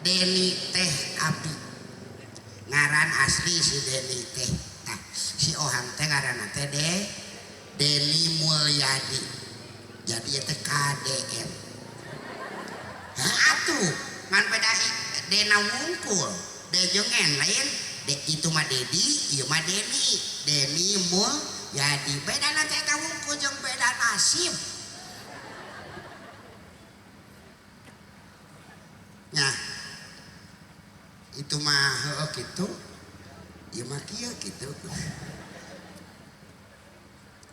Deni teh Abi ngaran asli si Deni teh. Nah, si Ohang teh ngaran teh Deni Mulyadi. Jadi itu KDM. Nah, atuh ngan beda Dena wungkul, dejengen lain, itu mah Dedi, ieu mah Deni. Deni Mulyadi. Beda na teh wungkul jeung beda nasib. Nah, itu mah heuh kitu. Ieu mah kieu kitu.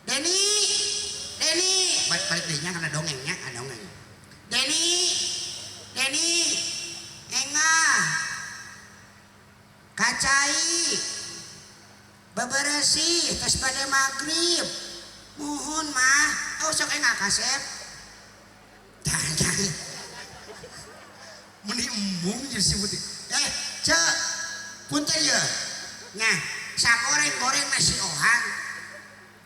Deni, balik deui nya kana dongengnya, ada dongeng. Deni, engah, kacai, beberesih, tos pada maghrib, muhun mah, sok engah kasep. Jangan, meni embung jadi sebutin. Cek, punten ya. Nah, sagoreng-goreng nasi Ohang,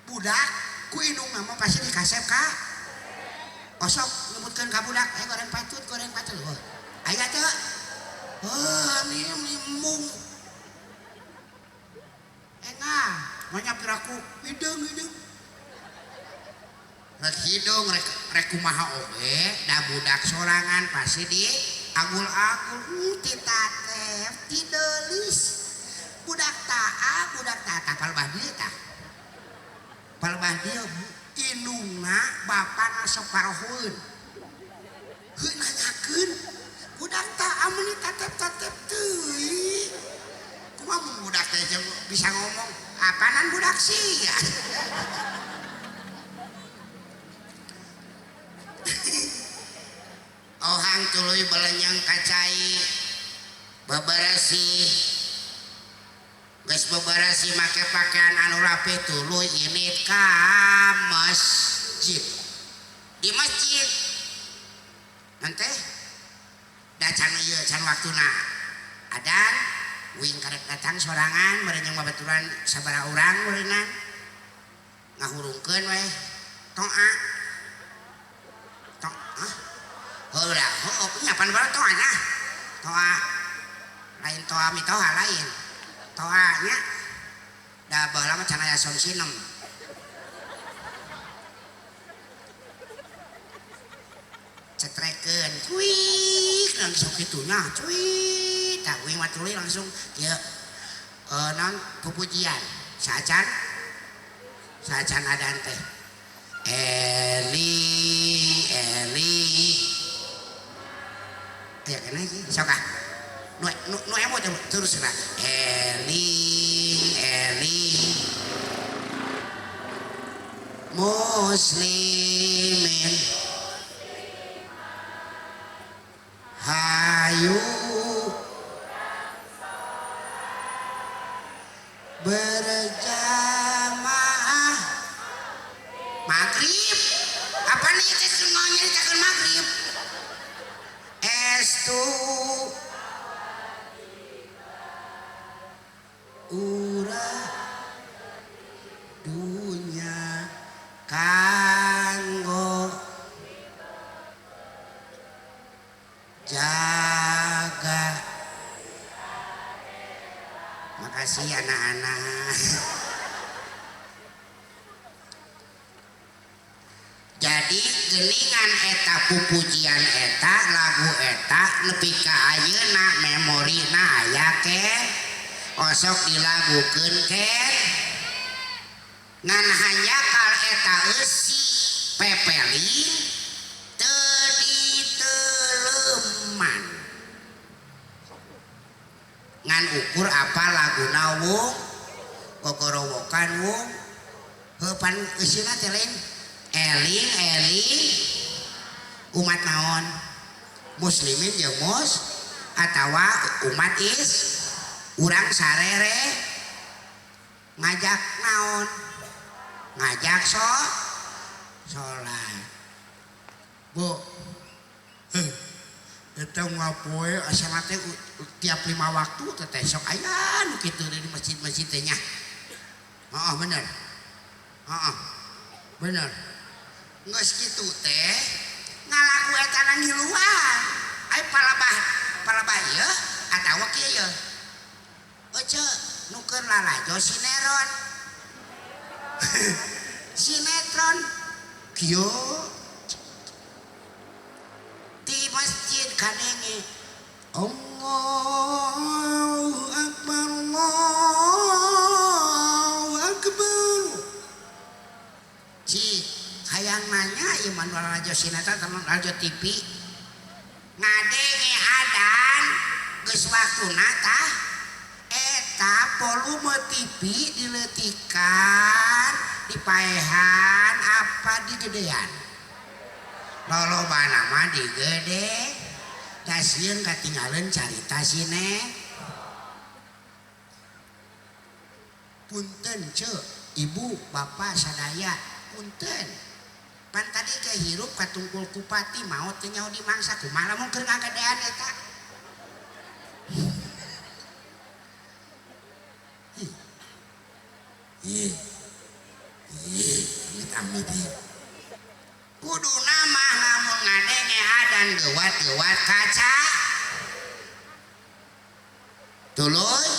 budak, ku indung nama pasti dikasep kak. Osok nyebutkan ka budak, goreng patut. Aya teh. Oh, ini embung. Engah, banyak piraku hidung. Rek hidung, rek kumaha oge, da budak sorangan pasti di agul-agul titatep, tidelis. Budak ta'a, palbah dieu tah. Palbah dieu indungna bapana sok parohun. Heuh nanyakeun, budak ta'a meuni tatep-tatep teuing. Kumaha mun budak teh bisa ngomong, apaanan budak sih? Ohang tuluy belenyang kacai beberesih geus beberesih make pakaian anu rapi tuluy ini ka masjid. Di masjid nanti da can ieu can waktuna adan wing karek datang sorangan merenjang babaturan sabaraha urang meureunna ngahurungkeun we toa Heulah, nyapan baru toanya. Toa lain toa mitoha lain. Toanya da baheula mah can aya son sinem. Cetrekeun, cuik langsung kitunya, cuik. Tah wing mah tuluy langsung ieu non pupujian. Saacan adan teh. Eli ya kena sih, sok ah. Nu emo terus lah. Eli muslimin hayu berjamaah maghrib. Apa nih teh semuanya ditekan maghrib? Estu urang dunya kanggo jaga. Makasih anak-anak. Jadi geningan eta pupujian eta lagu eta nepi ka ayeuna memorina aya ke osok dilagukeun ke ngan hayakal eta eusi pepeling teu diteuleman ngan ukur apa laguna wung gogorowokan wung heupan eusina teh lain eling umat naon muslimin jeung atawa umat urang sarere ngajak naon ngajak sholat bu eta ngapoe asal teh tiap 5 waktu teh sok aya nu kitu di masjid-masjid teh nya. Heeh bener. Bener. Geus kitu teh ngalagu eta nang di luar. Ai palabah keur lalajo sinetron. Sinetron kieu di masjid kadenge Allahu Akbar Allahu Akbar. Cik hayang nanya iman lalajo sinetron teman lalajo TV ngadenge adan geus waktuna tah eta volume TV diletikan dipaehan apa digedean lolobana mah digede da sieun katinggalan carita sine punten ceuk ibu bapak sadaya punten pan tadi kehirup katungkul kupati maot teh nyaho dimangsa kumaha lamun keur ngagedean eta kudu nama lamun ngadenge adan geuwat-geuwat kaca tuluy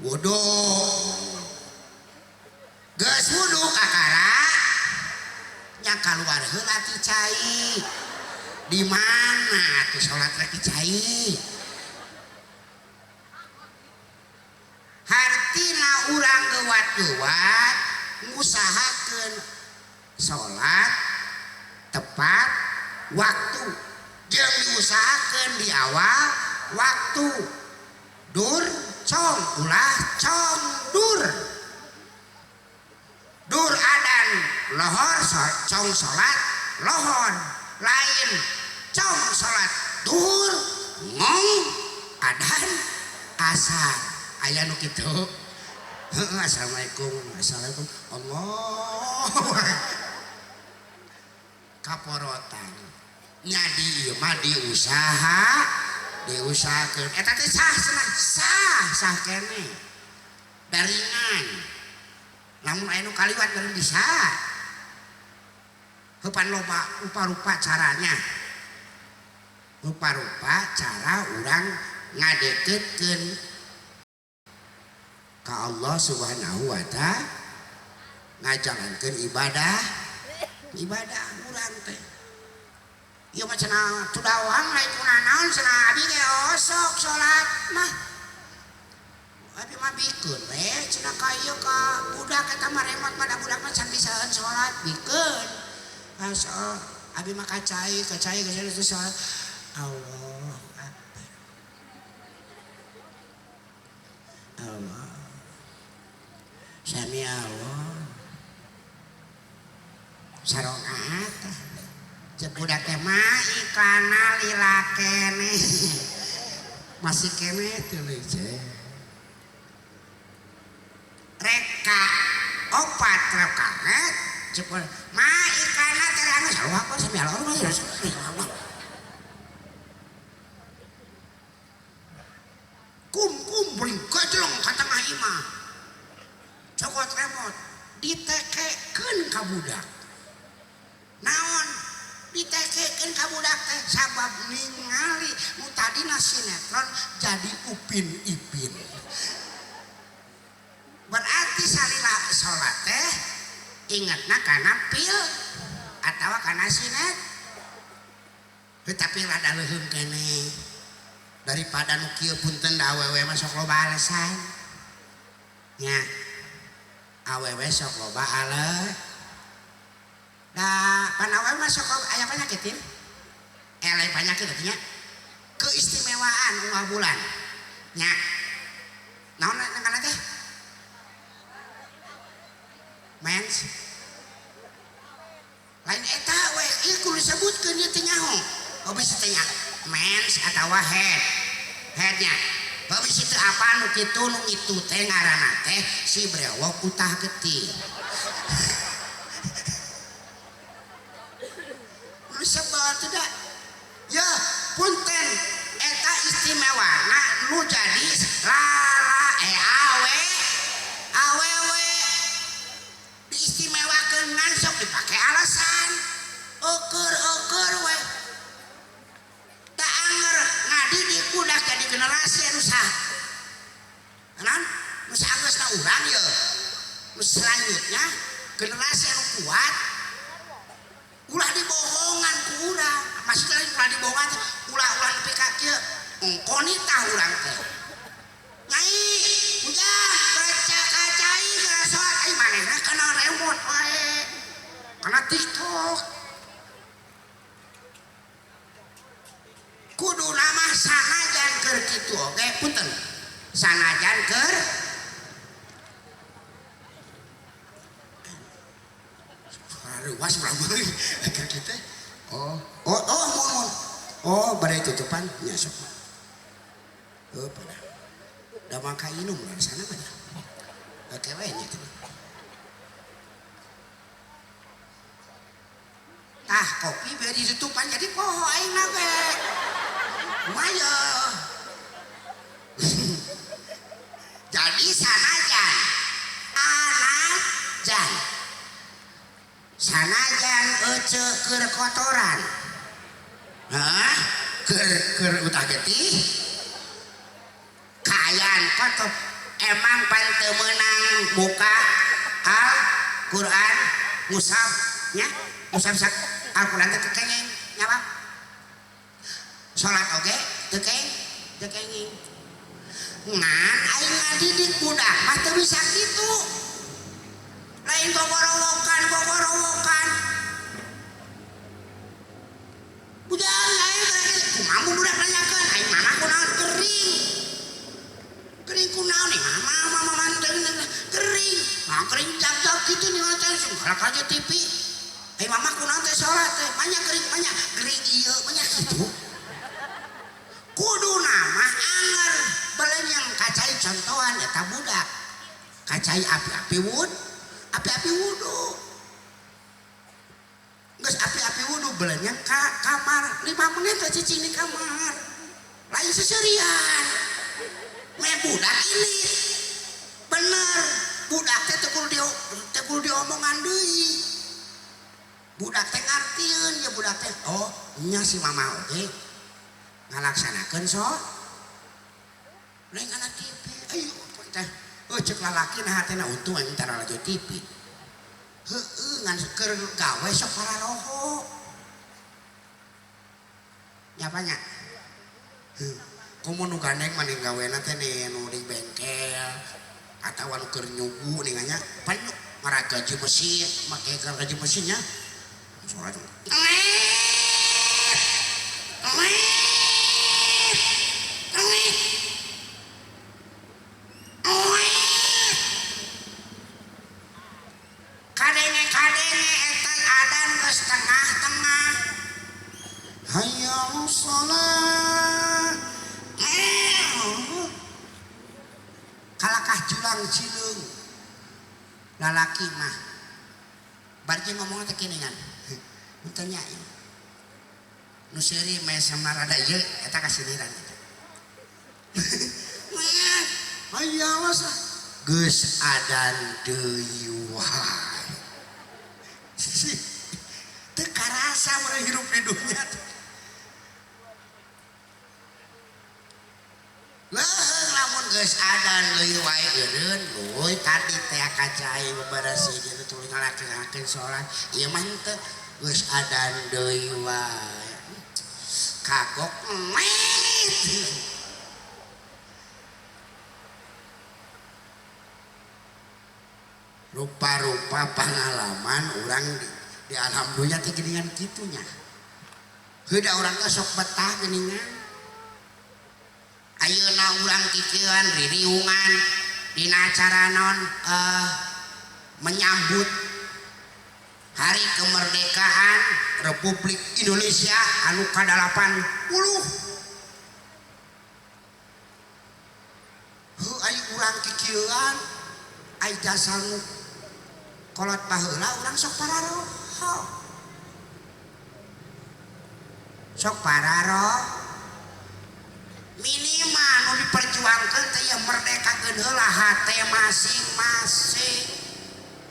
wudu geus wudu kakara nya kaluar heula ti cai di mana tuh salat lagi cai hartina urang geuwat-geuwat ngusahakeun salat tepat waktu jeung diusahakeun di awal waktu dur cong ulah cong dur adan lohor cong salat lohon lain cong salat dur ngong adan asar aya nu kitu. Assalamualaikum Allah kaporotan nyadi mah diusahakeun eta teh sah kene daringan lamun aya nu kaliwat meureun bisa heupan loba rupa-rupa caranya rupa-rupa cara urang ngadekeutkeun ka Allah Subhanahu wa ta'ala ngajalankeun ibadah urang teh ieu mah cenah tudawang lain kunaon cenah abi ge osok salat mah abi mah bikeun we cenah ka ieu ka budak eta mah remot pada budak mah can bisaeun salat bikeun asal abi mah kacai geus salat Allah Allah Sami Allah sarongat cek budak teh mah iklanna lila kene masih kene tuluy cek reka opat rakaat cek mah iklanna teh anu sarua apa sami Allah mah kum bring gajlong ka tengah imah cokot remot ditekekeun ka budak naon ditekekeun ka budak teh sabab ningali nu tadina sinetron jadi Upin Ipin berarti salila salat teh ingetna kana pil atawa kana sinet tetapi rada leuheum keneh daripada nu kieu punten da awewe mah sok loba alesan nya awewe sok loba ale da pan awewe mah sok aya panyakitin lain panyakit artinya keistimewaan unggal bulan nya naon kana teh mens lain eta we ieu kudu disebutkeun ieu teh nyaho obis teh nya mens atawa headnya babis itu apa nu kitu nu itu teh ngaranna teh si brewok utah getih nu sebal tidak ya punten eta istimewana nu jadi awewe diistimewakeun ngan sok dipake alasan ukur we da anger ngadidik budak jadi generasi anu sah urang ya selanjutnya generasi yang kuat ulah dibohongan ku urang masih lagi ulah dibohongan ulah nepi ka kieu engkoni tah urang teh nyai ujang baca kacai geus soal ai manehna kana remote wae kana TikTok kudu nama sanajan keur kitu oge punten sanajan keur ruas ramai keur kitu oh badai tutupan nya sok pada da maka inum di sana pada kewenya tuh tah kopi biar ditutupan jadi poho aing ge Maya jadi sanajan anajan sanajan ece keur kotoran keur utah getih kaayaan kotor emang panteu meunang buka Al-Quran mushaf nya mushaf Al-Quran teh kekengeng nya Bang salat oge teu kenging ngan aing ngadidik budak mah teu bisa kitu lain gogorowokan budak aing kumaha budak nanyakeun aing mama kunaon kering kunaon nih mama manten kering nah kering jak kitu nih teh galak aja TV aing mama kunaon teh salat teh manya kering ieu manya kitu kudu nama anger balen yang kacai contohan eta budak kacai api-api wudu geus api-api wudu balen yang kamar 5 menit aja cicing di kamar lain seserian me budak ini bener budak teh teu kudu diomongan deui budak teh ngartieun ya budak teh oh nya si mama oge ngalaksanakeun sok lain anak TV ayo teh cek lalaki nah hatena untung aing tara lajo TV heueuh ngan keur gawe sok pararoho nyapanya komo nu gandeng maning gawena teh nu di bengkel atawa nu keur nyugu ning nya pan mara gaji mesin make gaji mesinnya soalnya kadenge etan adan geus tengah-tengah hayya sholat kalakah julang cileung lalaki mah bari ngomongna teh kiningan henteu nya nu seuri meh samar ada ieu eta kasiniran hayya wasa geus adan deui wae teu karasa meureun hirup di dunia leuheung lamun geus adan deui wae eureun euy tadi teh kacai beberasi dieu tuluy ngalakeun salat ieu mah teu geus adan deui wae kagok rupa-rupa pengalaman orang di alam dunia teh geuningan kitunya heuda urang teh sok betah geuningan ayeuna urang kikieuan ririungan dina acara naon menyambut hari kemerdekaan Republik Indonesia anu ka-80 heuh aya urang kikieuan aya jasa nu kolot baheula urang sok pararoh minimal nu diperjuangkeun teh ya merdekakeun heula hate masing-masing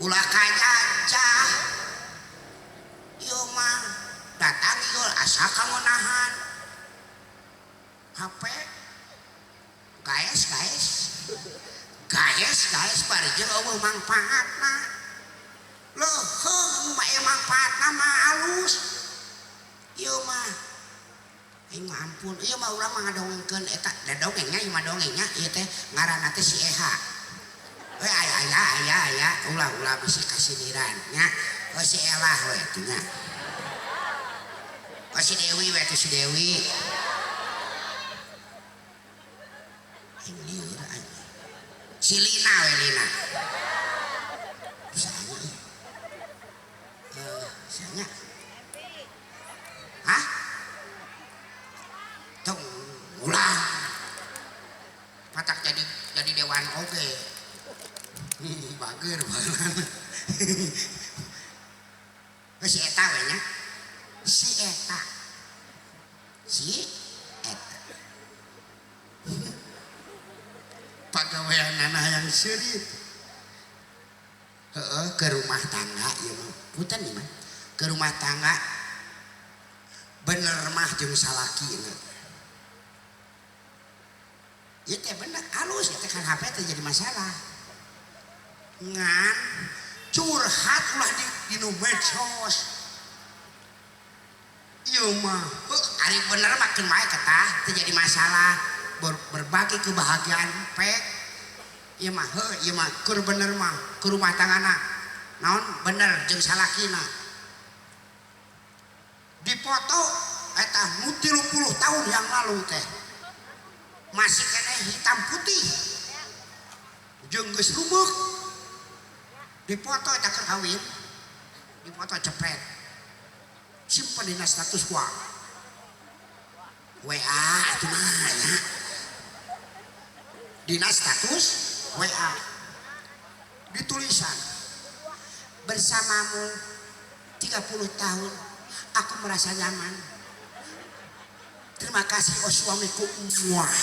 ulah kajajah ieu mah datang ieu asa kangonahan HP guys gaes bari jeung eueuh mangpaatna leuheung mah mangpaatna mah alus ieu mah aing mah ampun ieu mah urang mah ngadongengkeun eta da dongengnya ieu mah dongengnya ieu teh ngaranna teh si Eha aya ulah bisi kasiniran nya si Elah we atuh nya si Dewi we atuh si Dewi si Lina we Lina sianya hah tong ulang patak jadi dewan oge bager bageran si eta we nya si eta pagaweanana yang seurit ke rumah tangga ieu mah punten ieu mah ke rumah tangga bener mah jeung salakina ieu teh bener alus eta kan HP teh jadi masalah ngan curhat ulah di medsos ieu mah ari bener makin wae ketah teh jadi masalah berbagi kebahagiaan pek ieu mah keur bener mah ke rumah tanggana naon bener jeung salakina dipoto eta nu 30 tahun yang lalu teh masih keneh hitam putih jeung geus rumeuk dipoto eta keur kawin dipoto cepet simpen dina status WA atuh mah ya dina status WA ditulisan bersamamu 30 tahun aku merasa nyaman terima kasih oh suamiku muah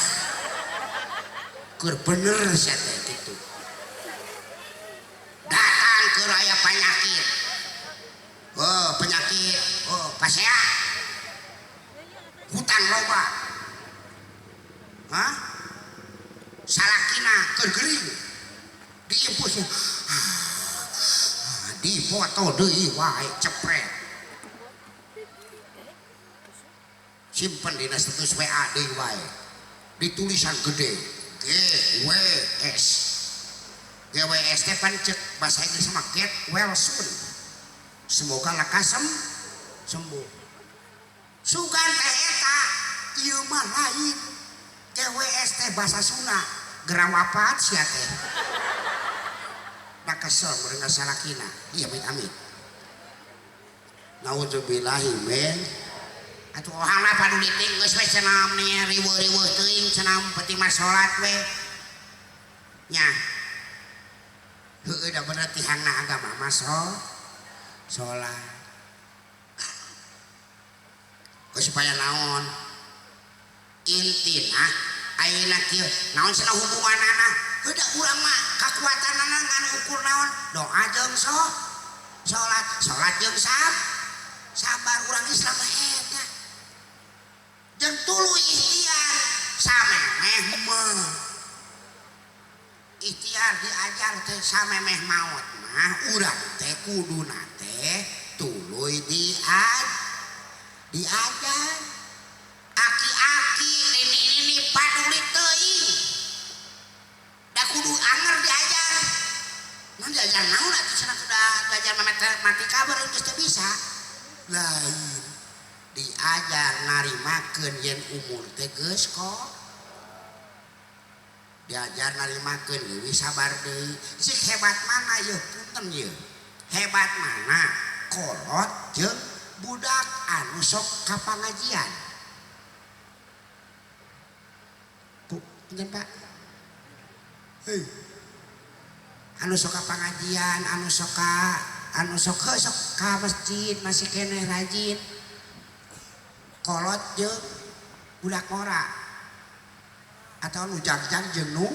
keur bener sia teh kitu datang ke raya penyakit pasea hutang loba salakina keur geuring diimpus dipoto deui wae cepret simpen dina status WA deui wae ditulisan gede GWS teh pan cek bahasa Inggris mah get well soon semoga lekas sembuh sugan teh eta ieu mah lain GWS teh bahasa Sunda gerawapat sia teh da kesel meureun salakina ieu amit naudzubillahi men atuh ohana paduli ting geus we cenah riweuh-riweuh teuing cenah peti mah salat we nya heueuh da bener tihangna agama mah salat supaya naon intina ayeuna kieu naon cenah hubunganana heuda urang mah kakuatanana ngan ukur naon doa jeung salat jeung sabar urang Islam eta jeung tuluy ikhtiar samemeh mah ikhtiar diajar teh samemeh maot mah urang teh kuduna teh tuluy diajar aki-aki ini paduli teuing da kudu anger diajar mun diajar naon atuh cenah kuda diajar matematika baru geus teu bisa lain diajar narimakeun yen umur teh geus kok diajar narimakeun leuwih sabar deui sik hebat mana yeuh punten yeuh hebat mana kolot jeung budak anu sok ka pangajian Pak anu sok ka pangajian anu sok ka masjid masih keneh rajin kolot jeung budak ngora atau nu jagjang jeung nu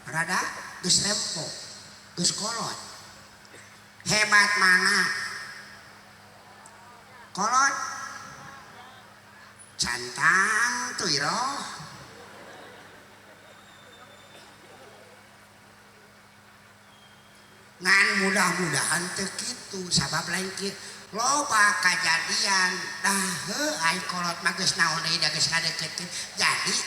rada geus rempo geus kolot hebat mana kolot cantang tuh iroh mudah-mudahan teu kitu sabab lain kieu loba kajadian dah ai kolot mah geus naon deui da geus ngadeukkeun jadi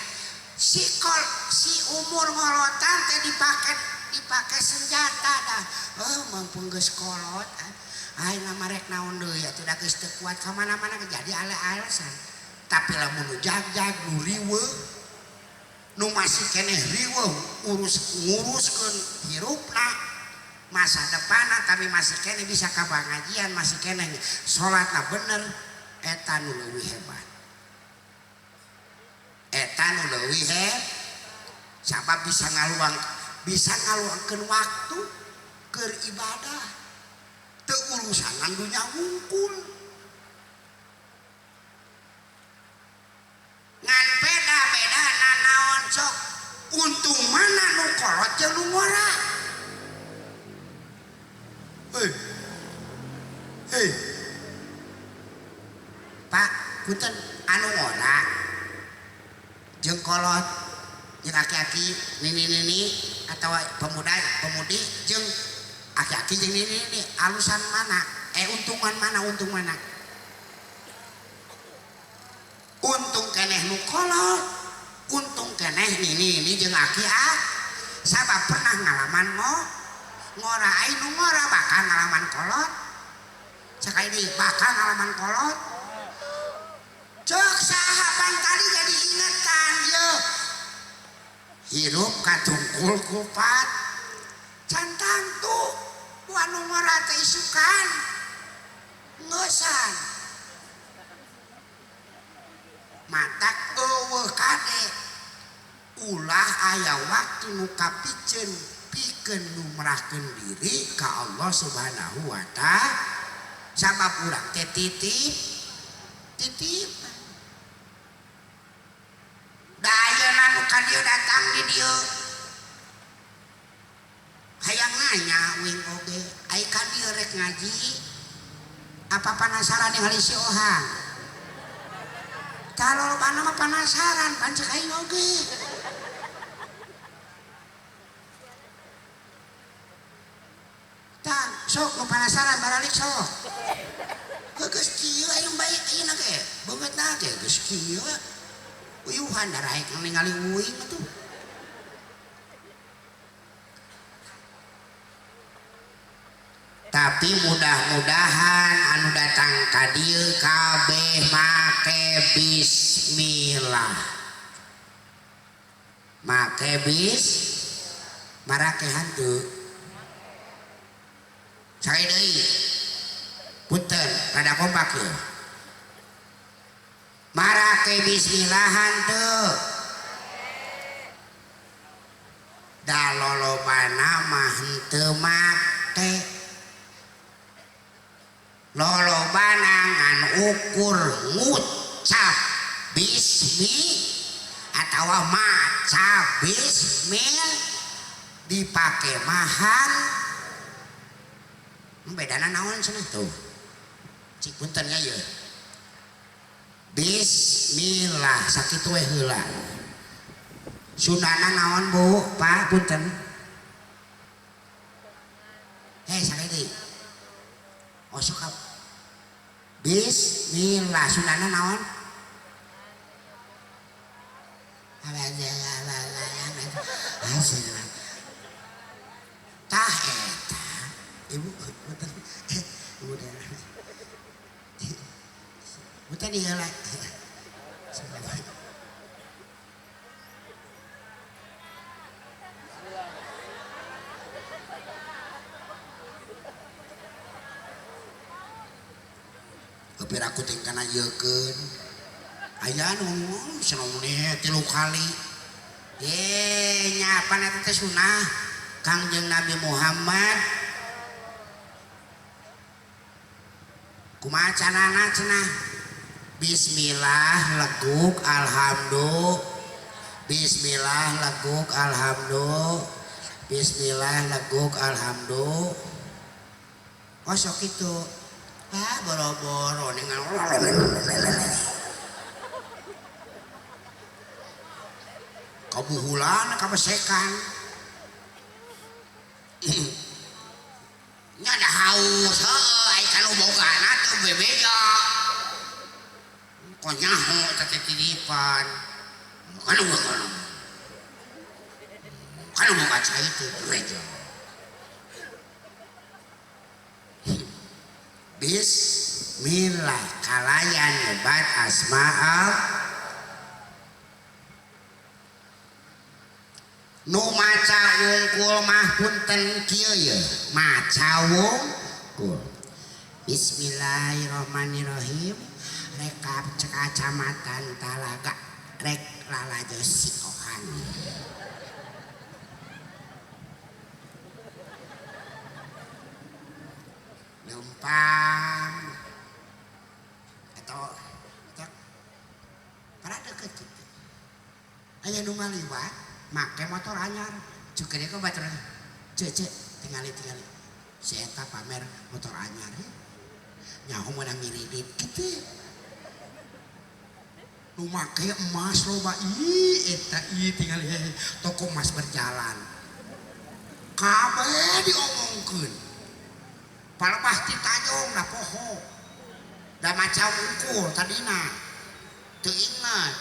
si umur ngolotan teh dipake senjata dah mumpung geus kolot ai ngamarek naon deui atuh da geus teu kuat ka mana-mana jadi ale-alesan tapi lamun nu jag-jag nu riweuh nu masih keneh riweuh nguruskeun hirupna masa depanna tapi masih kene bisa ka pangajian masih kene salatna bener eta nu leuwih hebat eta nu leuwih sabab bisa ngaluangkeun waktu keur ibadah teu urusan dunya wungkul ngan beda-beda naon sok untung mana nu kolot jeung nu ngora. Hei Pak punten anu ngora jeung kolot jeung aki-aki nini atau pemudi jeung aki-aki jeung nini alusan mana untungan mana untung keneh nu kolot untung keneh nini jeung aki sabab pernah ngalaman ngora nu ngora bakal ngalaman kolot sekali deui bakal ngalaman kolot cek sahabat tadi jadi ingetan ye hirup katungkul kupat cantang tuh anu ngora teh isukan ngeusan matak eueuh kade ulah aya waktu nu kapikeun pikeun numrahkeun diri ka Allah Subhanahu wa ta'ala sabab urang teh titip da ayeuna nu ka dieu datang di dieu hayang nanya wing oge ai ka dieu rek ngaji apa penasaran ningali si Ohang kalau lobana mah penasaran pan cek aing oge sok nu penasaran baralik sok geus kieu aya bae ayeuna ge beungeutna ge geus kieu uyuhan daraek ningali uing atuh tapi mudah-mudahan anu datang ka dieu kabeh make bismillah marake hanteu cai deui punten rada kompak ye marake bismillahan teu da lolobana mah henteu make lolobana ngan ukur ngucap bismi atawa maca bismil dipake mahan bedana naon cenah tuh cik punten nya ye bismillah sakitu we heula sunana naon Bu Pak punten sakiti sok bismillah sunana naon tah eta ibu punten punten ieu lah kepir aku teh kana yeukeun aya nu sanomun 3 kali nya apa eta teh sunah Kangjeng Nabi Muhammad kumaha canana cenah bismillah leguk alhamdulillah bismillah leguk alhamdulillah bismillah leguk alhamdulillah sok kitu boro-boro dengan kabuhulan kabesekan kok nyaho teh titipan kan mau kaca itu gereja. Bismillah kalayan nyebat asma'al nu maca wungkul mah punten kieu ye maca wungkul. Bismillahirrahmanirrahim rek kacamatan Talaga rek lalajo siohan lempang atau cek pada deket gitu aya nu ngaliwat make motor anyar juga dia ke baterai cek tinggali si eta pamer motor anyar nyaho meunang ngiridit gitu nu make emas loba eta tinggal toko emas berjalan kabeh diomongkeun palebah ti tajong na poho da maca wungkul tadina teu ingat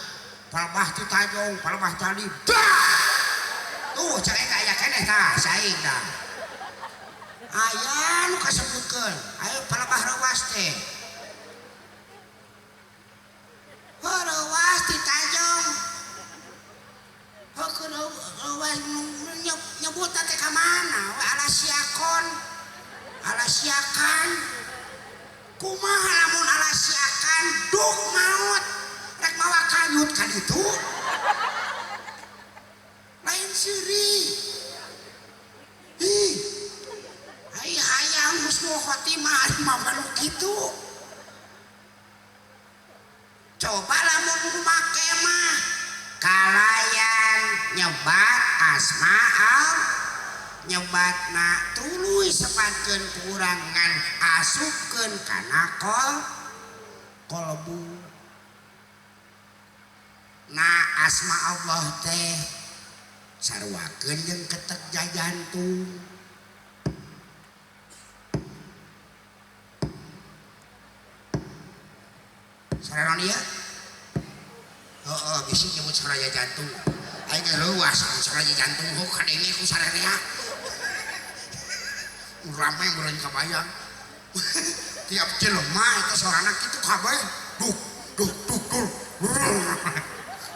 palebah ti tajong palebah tali tuh cek aya keneh tah saing dah aya nu kasebutkeun aya palebah rewas teh rewas ti tajong heukeun rewas nyebut teh ka mana we alasiakan kumaha lamun alasiakan duh maut rek mawa kanyut kan itu lain siri ai hayang husnul khotimah mah baru kitu coba lamun make mah kalayan nyebat asma'al nyebatna tuluy sepatkeun kurangan asupkeun kana kolbu na asma Allah teh sarwakeun jeung ketek jantung sareron ieu bisi nyebut saraya jantung aing leuwas saraya jantung kadenge ku sararea ramai beren kabayang tiap jelema itu soranna kitu kabeh duk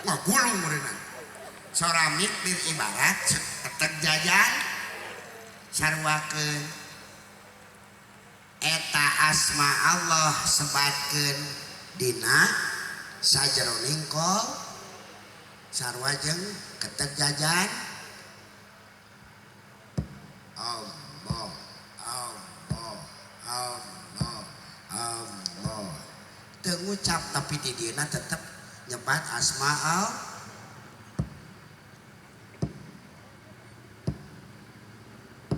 ngagulung meureunna soramik bir ibarat ketek jajan sarwakeun eta asma Allah sebatkeun dina sajeroning kol sarua jeung ketek jajan Allah teu ngucap tapi di dieuna tetep nyebat asma'al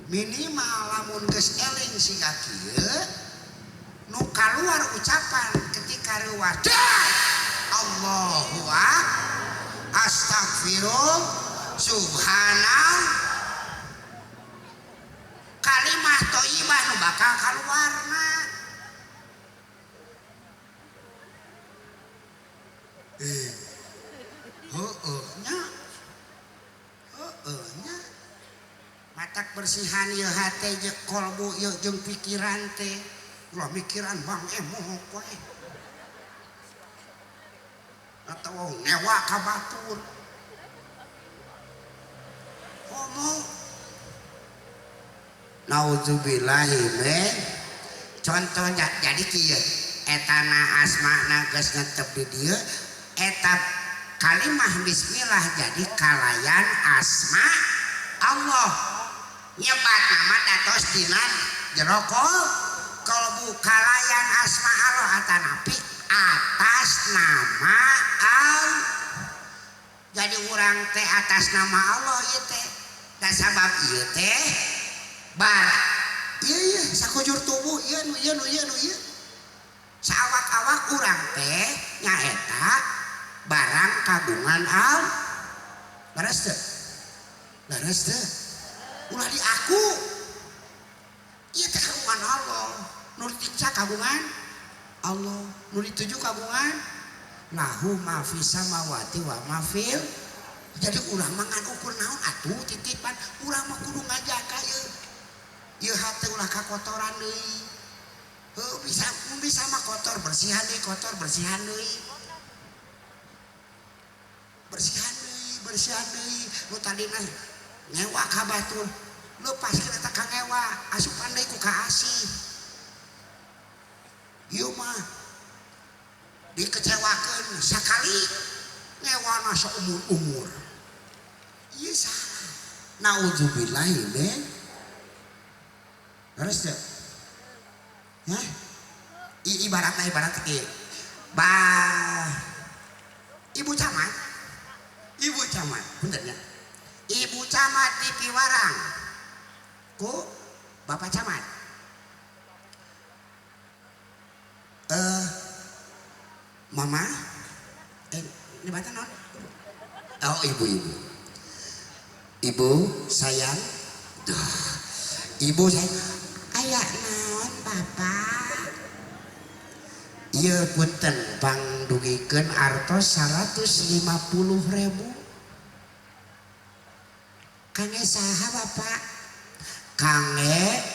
minimal lamun geus eling siga kieu nu kaluar ucapan ketika reuwas Allahu astagfirullah subhanallah kalimah thayyibah nu bakal kaluarna nya matak bersihan ieu hate jeung kolbu ieu jeung pikiran teh ulah mikiran bang emoh poe atau ngewa ka batur ngomong naudzubillahi min contohnya jadi kieu etana asmana geus netep di dieu eta kalimah bismillah jadi kalayan asma Allah nyebat nama datos dina jero kalbu kalayan asma Allah atanapi atas nama Allah jadi urang teh atas nama Allah ieu teh da sabab ieu teh bar ieu sakujur tubuh ieu nu saawak-awak urang teh nyaeta barang kagungan Allah leres teu ulah di aku ieu teh kagungan Allah nu ditiksa kagungan Allah nu dituju kagungan lahu ma fis samawati wa ma fil. Jadi urang mah ngan ukur naon atuh titipan urang mah kudu ngajaga ieu hate ulah kakotoran deui. Bisa mah kotor bersihan deui bersihan deui nu tadina ngewa ka batur lepaskeun eta ka ngewa asupan deui ku ka asih. Ieu mah dikecewakeun sakali ngewana saumur-umur. Ieu salah. Naudzubillahi min. Terus teh. Hah? Ibarat kieu. Ibu camat, bener ya? Ibu camat di Piwarang. Ku Bapak camat. Mama, ini bata non? Oh ibu sayang, ibu sayang, ayak naon bapak? Iya punten pangdugikeun artos 150.000. Kange saha bapak? Kange,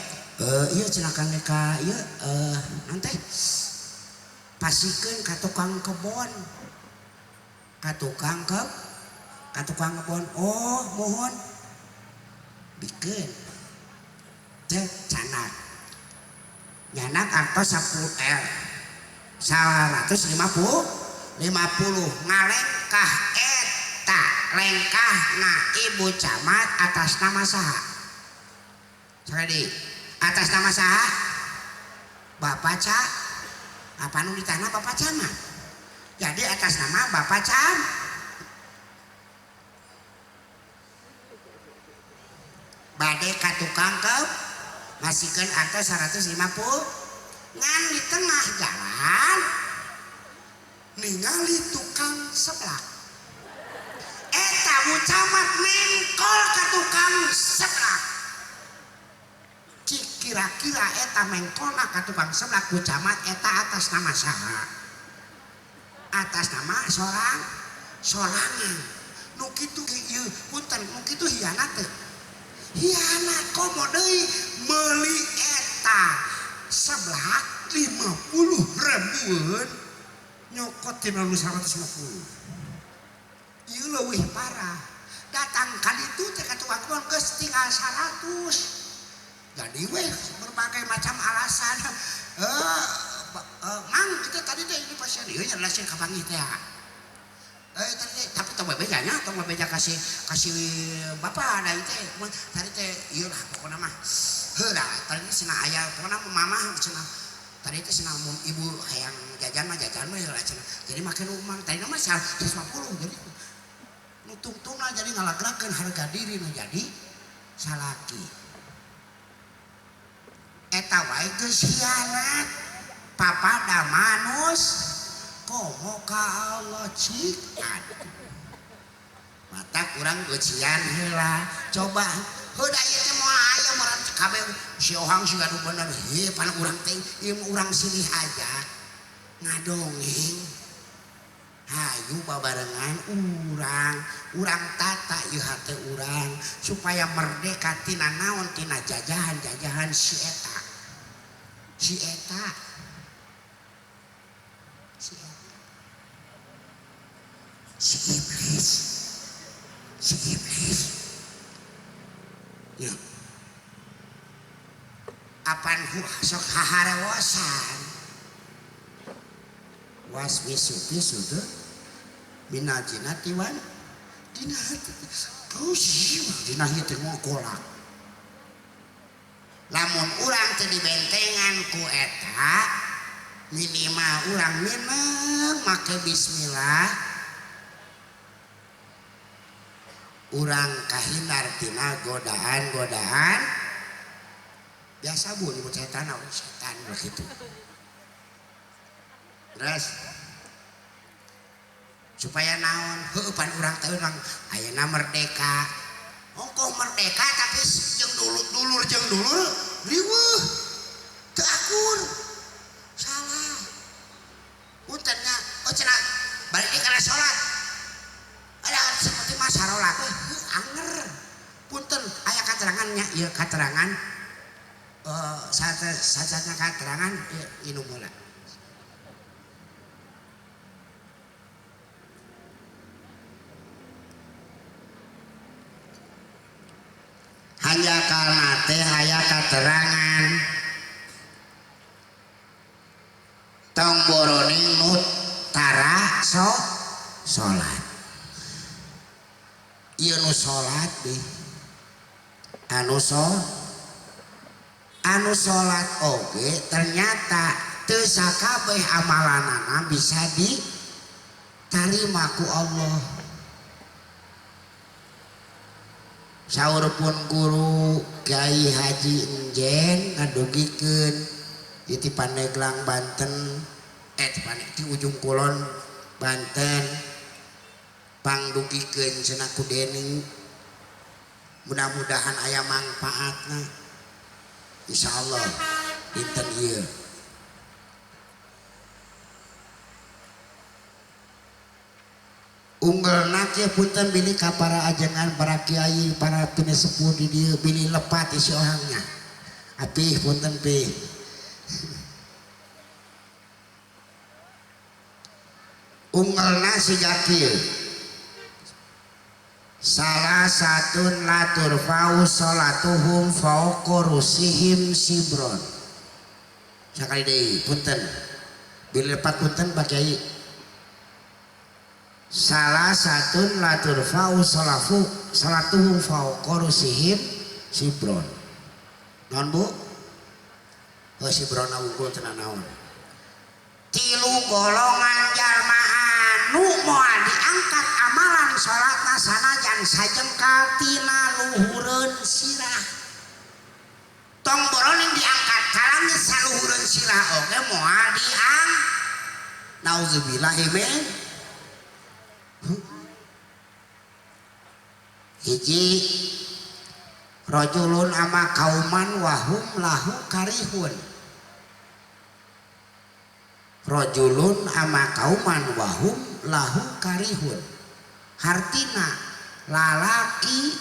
iya cenah kange ka ieu nanti pasikeun ka tukang kebon. Ka tukang kebon. Oh, mohon. Bikeun. Cek canak. Nyanak artos 150 ngalengkah eta lengkahna ibu camat atas nama saha? Sakadi atas nama saha? Bapak apa nu ditana Bapak camat. Jadi atas nama Bapak camat. Bade ka tukang masihkeun artos 150 ngan di tengah jalan ningali tukang seblak. Eta bu camat mengkol ka tukang seblak. Kira-kira eta mengkolna ka tukang seblak bu camat eta atas nama saha? Atas nama sorangan. Nu kitu ieu punten nu kitu hianat teh. Hianat komo deui meuli eta seblak 50.000-an nyokot tina nu 150. Ieu leuwih parah. Datang kali itu teh ka tukang kebon geus tinggal 100. Jadi weh berbagai macam alasan. Mang itu tadi teh ini pasien ieu nya langsung ka panggih teh. Tapi tong bebejanya tong bebeja kasih bapak ada teh. Tadi teh ieu lah pokona mah. Heula tadi cenah aya pokona mama cenah tadi teh cenah ibu hayang jajan mah heula cenah. Jadi make rumah tadi mah 150 jadi nu tungtungna jadi ngalagrakeun harga diri nu jadi salaki. Eta wae geus hianat. Papada manus komo ka Allah cik aduh. Mata kurang ujian heula. Coba heuda ieu teh moal aya moal kabeh si Ohang si gaduh bener. Heuh pan urang teh ieu urang silih aja ngadongeng. Hayu babarengan urang tata ieu hate urang supaya merdeka tina naon tina jajahan si eta. Si iblis ya apan sok haharewasan was wisu teh minal jinnati wan dina hati dina hati ngolak lamun urang teu dibentengan ku eta minimal urang mineng make bismillah urang kahindar tina godaan biasa bu ibu setan begitu. Terus supaya naon heuh pan urang teh urang ayeuna merdeka ongkoh merdeka tapi jeung dulur riweuh teu akur salah puntennya cenah balik di kana salat ada seperti mah sarolat anger punten aya katerangannya ieu katerangan saja katerangan inum heula hanya karena teh aya katerangan tong boroning nu tara salat ieu nu salat deh anu salat oge ternyata teu sakabeh amalanana bisa ditarima ku Allah. Saur pun guru Kyai Haji Enjen ngadugikeun di Pandeglang Banten di ujung kulon Banten pangdugikeun cenah ku Dening mudah-mudahan aya manfaatna insyaallah dinten ieu unggelna kieu punten bilih ka para ajengan para kiai para pinesepuh di dieu bilih lepat isi orangnya apih punten pih unggelna siga kieu salah satun latur faus salatuhum fauqa rusihim sibron sakali deui punten bilih lepat punten Pak Kiai salah satun latur faus salatuhum fauqa rusihim sibron naon Bu sibron unggul tenan naon tilu golongan jalma anu moal diangkat amalan salatna sanajan sajengkal tina luhureun sirah tong boroning diangkat kalangnya saluhureun sirah oge moal diang nauzubillahi min hiji rajulun ama kauman wahum lahu karihun rajulun ama kauman wahum lahu karihun hartina lalaki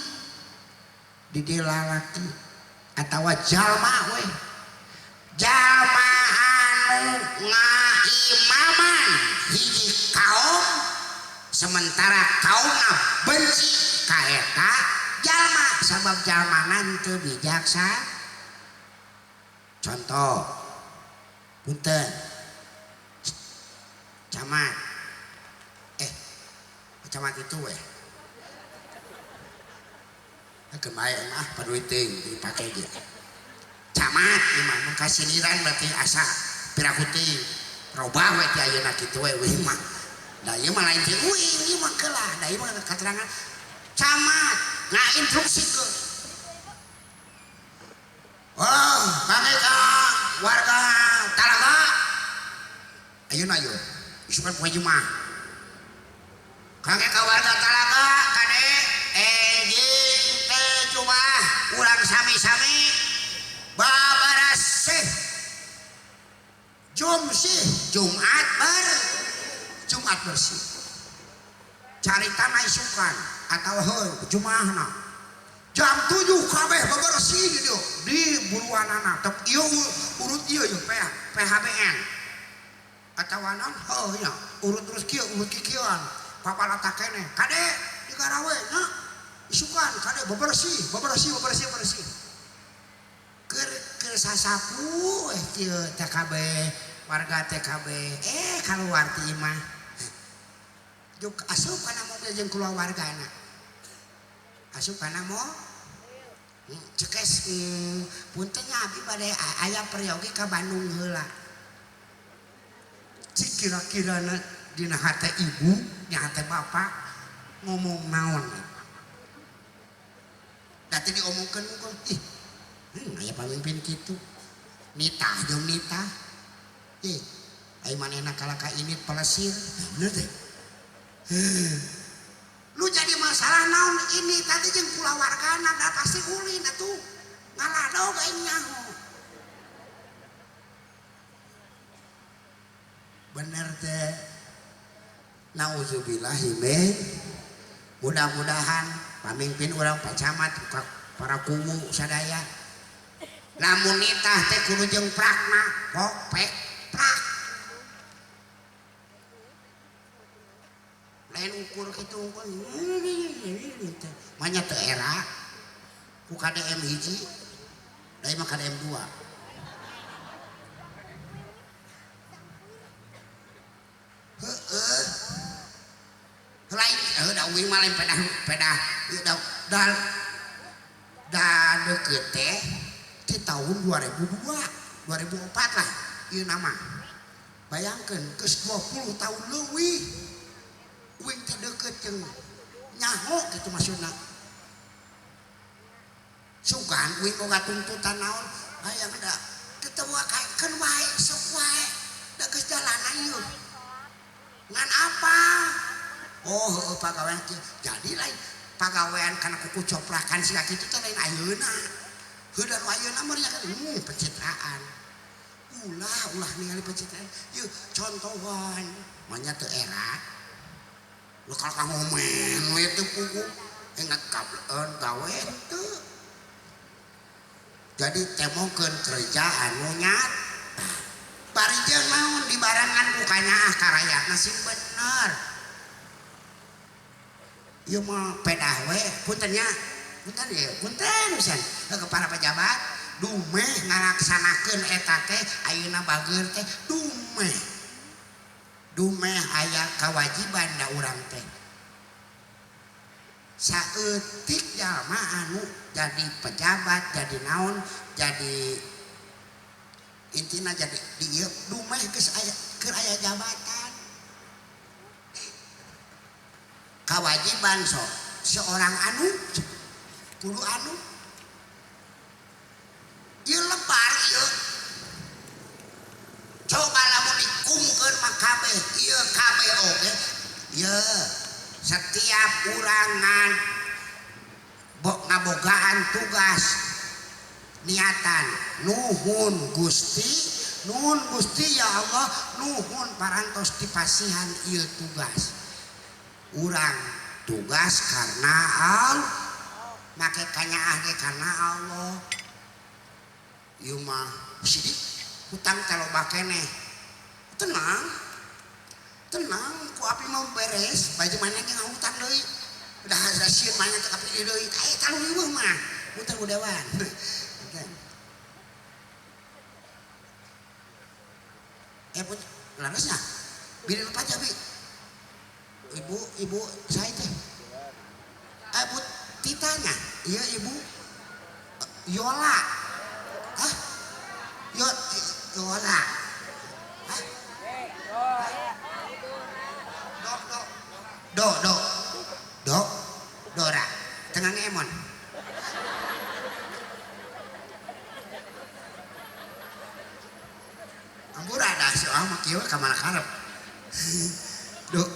di lalaki atawa jalma we jalma anu ngaimaman hiji kaum sementara kaumna benci ka eta jalma sabab jalmanan teu bijaksana contoh punten camat camat itu weh kembali mah paduiting dipakai dia camat imah mengkasiliran berarti asa pirakuting robah weh ti ayeuna kitu weh mah da ieu mah lain ti ieu mah kelah da ieu mah katerangan camat ngainstruksikeun kangge ka warga Talaga ayeuna yeuh isukan poe Jumaah kangge ka warga Talaga kade jeung teh Jumaah urang sami-sami babarasih Jumat bersih caritana isukan atau Jumaahna jam 7 kabeh babarasih di buruanana tep ieu urut ieu PHBN atawa naon nya urut terus kieu urut kieuan papalata kene kade di Karawe nya isukan kade babersih keur sasapu kieu TKB warga TKB kaluar ti imah juk asup kana mobil jeung keluargana asup kana mobil cekes punten nya abi bade aya peryogi ka Bandung heula cik kira-kirana dina hate ibu nya hate bapak ngomong naon dati diomongkeun mungkul aya pamimpin kitu nitah jeung nitah ai manehna kalaka ini pelesir bener teh lu jadi masalah naon ini tadi jeung kulawargana da pasti ulin atuh ngalado ga nyaho bener teh Nauzubillahi min. Mudah-mudahan pamimpin orang Pak Camat para kumu sadaya lamun nitah teh kudu jeung prakna popek prak lain ukur kitu ukur manya teu era ku KDM hiji lain mah KDM 2 lain da uing mah lain pedah da deukeut teh di tahun 2002 2004 lah ieu nama bayangkeun geus 20 tahun leuwih uing teh deukeut jeung nyaho kitu maksudna sugan uing boga tuntutan naon aya mah da teu wakakeun wae sok wae da geus jalanan ieu ngan apa oh pagawean jadi lain pagawean kana kuku coplakan sia kitu teh lain ayeuna heudan ayeuna mah nya pencitraan ulah ningali pencitraan ieu contohan manya teu era lu kalau ka ngomen we teu kuku enggak kableun gawe teu jadi temokeun kerjaan nu nyata bari jeung naon di barangan bukanya karayana sing bener ieu mah pedah we punten ya punten pisan ke para pejabat dumeh ngalaksanakeun eta teh ayeuna bageur teh dumeh aya kewajiban da urang teh saeutik jalma anu jadi pejabat jadi naon jadi intina jadi dieu dumeh geus aya keur aya jabatan kewajiban seorang anu kudu anu ieu lebar ieu coba lamun dikumkeun mah kabeh ieu kabeh oge ieu setiap urangan ngabogaan tugas niatan nuhun Gusti ya Allah nuhun parantos dipasihan ieu tugas urang tugas karena Allah make kanyaah ge karena Allah ieu mah sidik hutang taloba keneh tenang ku api mau beres baju mana ge ngahutang deui udah hasil mana teh api deui aya talu ieu mah hutang udawan put larasnya bini lupa aja bi ibu saya teh ibu titanya iya ibu Yola hah Yola hah Dora tengah ngemon ampura ada soal mah kieu ka mana karep duh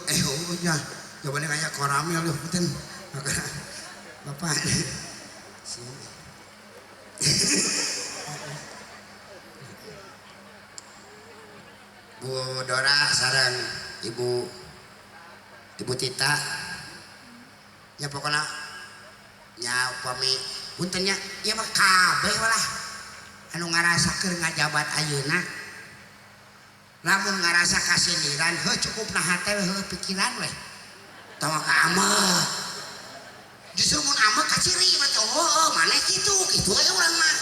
nya coba nih kayak koramil lu punten bapak Bu Dora sareng ibu Tita nya pokoknya nya upami punten nya ieu mah kabeh lah anu ngarasakeun ngajabat ayeuna lamun ngarasa kasindiran cukup nah hate we pikiran we tawa ka ameh justru mun ameh kaciri mah maneh kitu we urang mah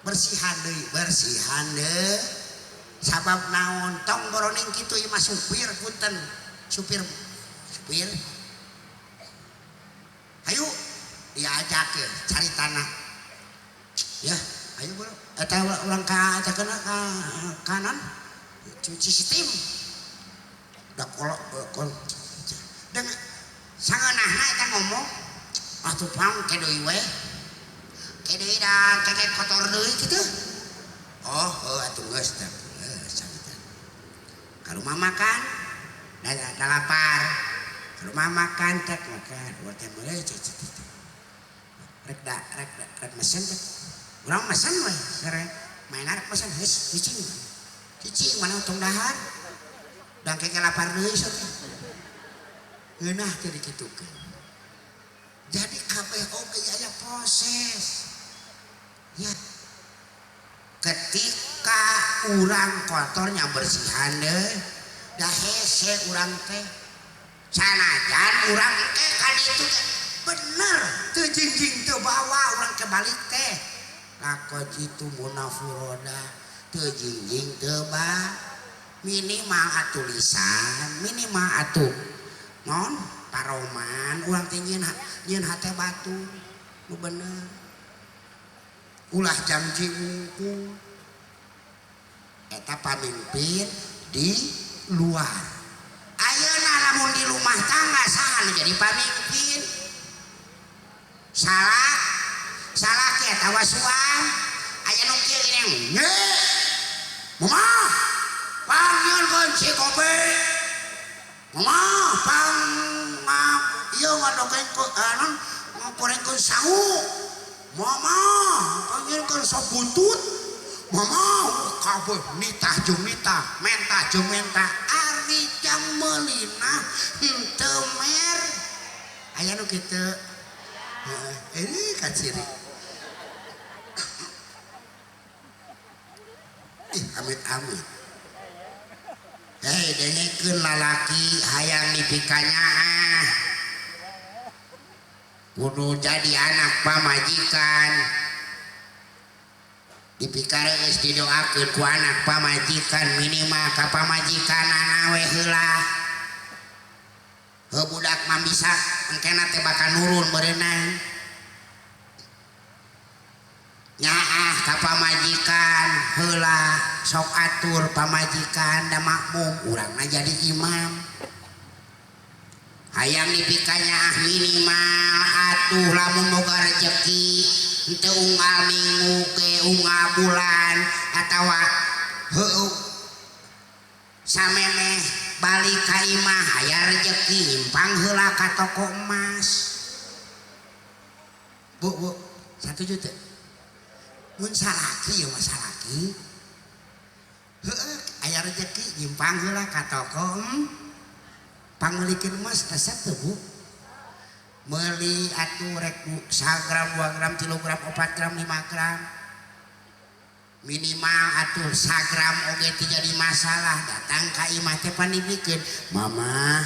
bersihan deui sabab naon tong boroning kitu ieu mah supir punten supir ayo diajak ke cari tanah ya ayo bro eta urang ka eta kana kanan cuci sistem da kolok dengan sangeunahna eta ngomong atuh pang ke deui we ke deui da keke kotor deui kitu atuh geus teh ka rumah makan da lapar ka rumah makan tek makan urang teh meuleuh cicit rek mesen teh urang mesen we sare main arek mesen cicing mana tong dahar dan kayak lapar deui sok ngeunah teh dikitukeun. Jadi kabeh oge aya proses ya. Ketika urang kotornya bersihan deh dah hese urang teh sanajan urang teh kan itu bener teu jingjing teu bawa urang kebalik teh lakon itu munafuroda teu jingjing teu ba minimal atulisan minimal atuh non paroman urang teh nyeun hate batu nu bener ulah janji unggul eta pamimpin di luar ayeuna lamun di rumah tangga saha nu jadi pamimpin salah ke eta wasuan aya nu kieu gini nye mama panggilkeun si kopi mama ieu ngadokeun anu ngakorengkeun sangu mama panggilkeun sop buntut mama kabeh nitah jeung nitah mentah jeung mentah ari jang meulina henteu mer aya nu kitu heeh kan ciri amit-amit hei dengekeun lalaki hayang dipikanya kudu jadi anak pamajikan dipikareus didoakeun ku anak pamajikan minimal ka pamajikanana we heula heuh budak mah bisa engkena teh bakal nurun berenang nyaah ka pamajikan heula sok atur pamajikan da makmum urangna jadi imam hayang dipikanya minimal atuh lamun boga rezeki henteu unggal minggu ke unggal bulan atawa heuh samemeh balik ka imah aya rezeki nyimpang heula ka toko emas bu 1 juta mun salaki ya mah salaki heuh aya rezeki nyimpang heula ka toko pangmelikeun emas resep teu bu meuli atuh rek 1 gram 2 gram 3 gram 4 gram 5 gram minimal atuh 1 gram oge teu jadi masalah datang ka imah teh panibikeun mama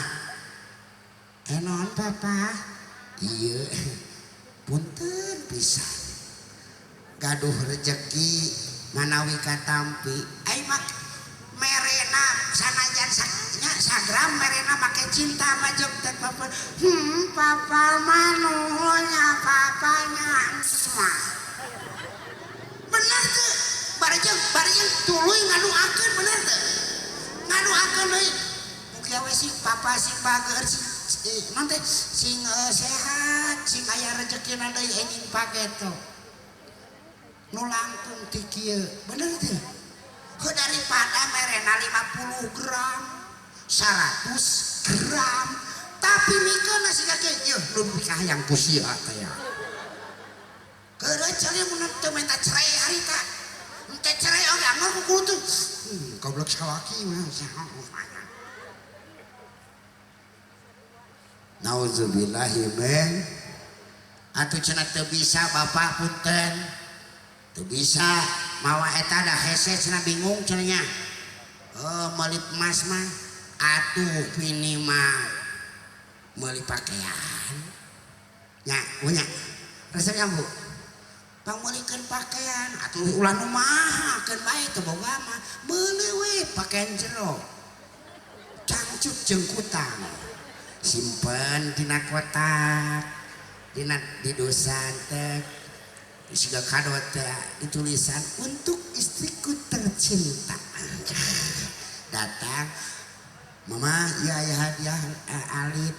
naon papa ieu punten pisan gaduh rezeki manawi katampi ai mak merena sanajan nya 1 gram merena make cinta mah jeung teh papa papa manuhnya papanya bener teu bareng tuluy ngaduakeun bener teu ngaduakeun deui mugi we sing papa sing bager non teh sing sehat sing aya rezekina deui enjing pageto nu langkung ti kieu bener teu heuh daripada merena 50 gram 100 gram tapi mikeuna siga kieu nu nikah yang kusia teh ya keureuh ceuleuh mun teu minta cerai harita teh cerai oge anggar ku kudu goblok salaki mah nauzubillahi min atuh cenah teu bisa bapak punten teu bisa mawa eta dah hese cenah bingung cenah nya meuli emas mah atuh minimal meuli pakaian nya punya resepnya bu pangmeulikeun pakaian atuh ulah nu mahakeun bae teu boga mah meuli we pakaian jero cangcut jeung kutang simpen dina kotak dina di dosan teh siga kado teh ditulisan untuk istriku tercinta datang mama ya aya hadiah alit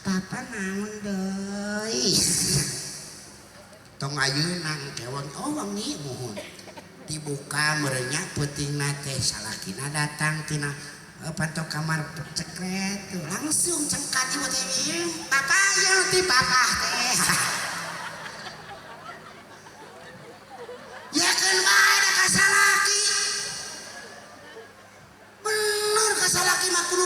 papa naon deui tong ayeuna kewon oh wangi mohon dibuka merenya peutingna teh salakina datang tina pantok kamar cekret tuh langsung cengkat ibu teh papa ya ti papa teh ya kan bae da ka salaki bener ka salaki mah kudu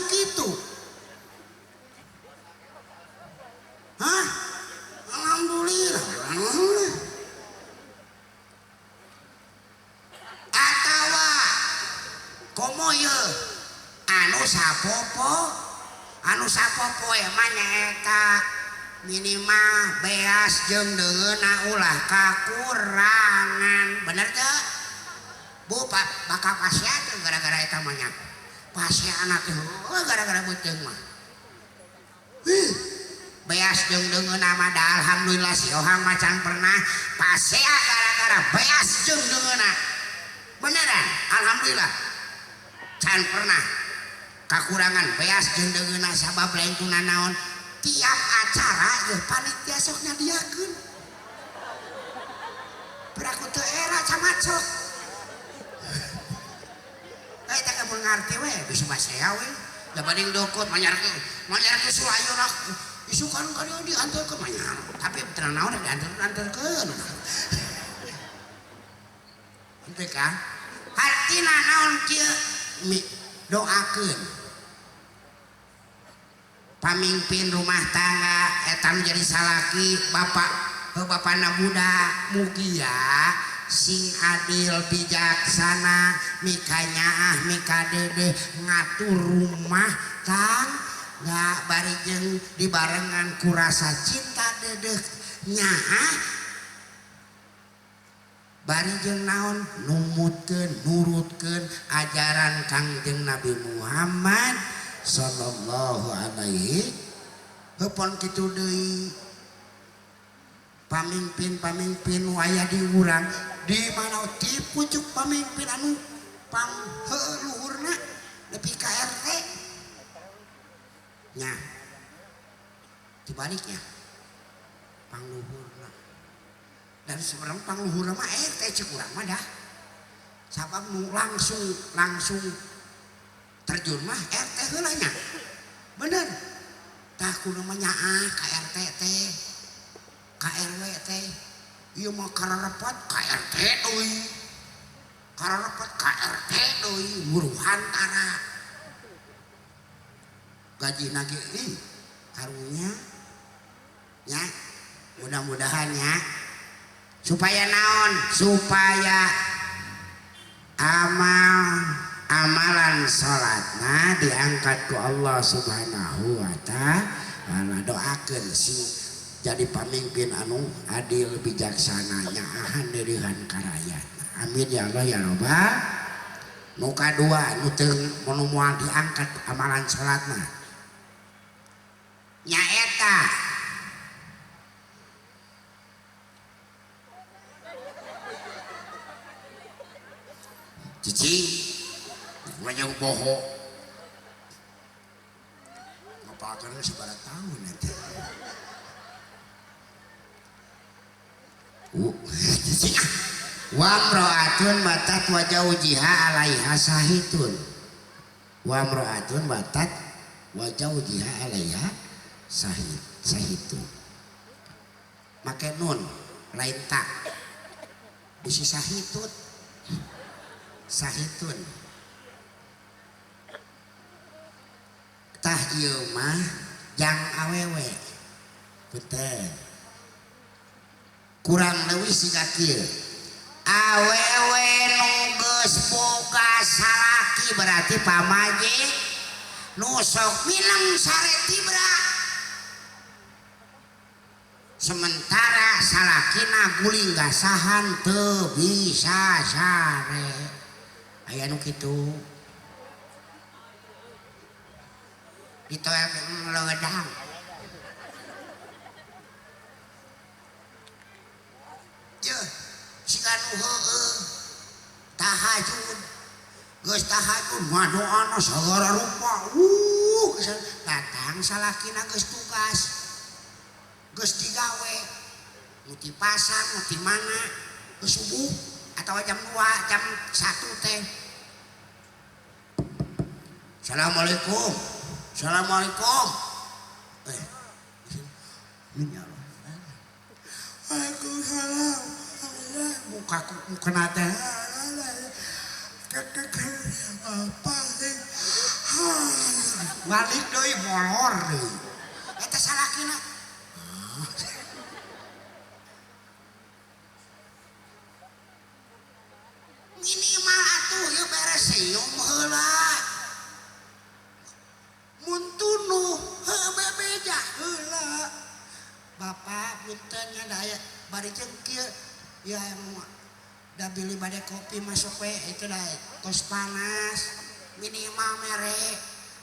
anu sapopo emang nyaeta minimal beas jeung deungeuna ulah kakurangan bener teu bu bakal pasien gara-gara eta mah nya pasien anak teh gara-gara beuteung mah beas jeung deungeuna mah da alhamdulillah si Ohang macan pernah pasea gara-gara beas jeung deungeuna beneran alhamdulillah can pernah kakurangan beas jeung deungeuna sabab lain kuna naon tiap acara ya panitia sok nyadiakeun beraku teu era camacok eta ge mengarti we bisa basea we da banding dokot manyarkeun sulayurak isukan kana diantarkeun manyar tapi tenang naon diantarkeun henteu kan hartina naon kieu doakeun pamimpin rumah tangga etam jadi salaki bapana budak mugia sing adil bijaksana mika nyaah mika dede ngatur rumah tangga bari jeung dibarengan ku rasa cinta dede nyaah bari jeung naon nurutkeun ajaran Kangjeng Nabi Muhammad sallallahu alaihi heupeun kitu deui pamimpin waya di urang di mana ti pucuk pamimpin anu luhurna nepi ka RT nya dibaliknya pangluhurna dan sebenarnya pangluhurna mah RT cek urang mah dah sabab nu langsung terjun mah RT heula nya bener tah kudu mah nyaah ka RT teh ka RW teh ieu mah kararepet ka RT deui kararepet ka RT deui muruhantara gajina ge karunya nya mudah-mudahan ya supaya naon supaya amalan salatna diangkat ku Allah Subhanahu wa ta'ala doakeun si jadi pamimpin anu adil bijaksana nyaahan deurihan karayana amin ya Allah ya Rabbal nu kadua nu teu moal diangkat amalan salatna nyaeta cicing banyak bohong ngapakeun sebarat tahun nanti wa mro'atun batat wa jaujiha alaiha sahitun wa mro'atun batat wa jaujiha alaiha sahitun make nun lain tak bisi sahitun tah ieu mah jang awewe punten kurang leuwih siga kieu awewe nu geus boga salaki berarti pamaji nu sok mineng saretibra sementara salakina guling gasahan teu bisa sare aya nu kitu ditoel leudang ye siga nu heueuh tahajud geus tahajud mah doana sagara rupa datang salakina geus tugas geus digawe nu di pasar nu di mana geus subuh atau jam 2 jam 1 teh assalamualaikum Waalaikumsalam muka nate apa sih balik deui molor deui eta salakina minimal atuh ieu beres senyum heula ya heula Bapak punten nya daya bari jeung kieu ya da beli bade kopi masuk we itu da tos panas minimal mere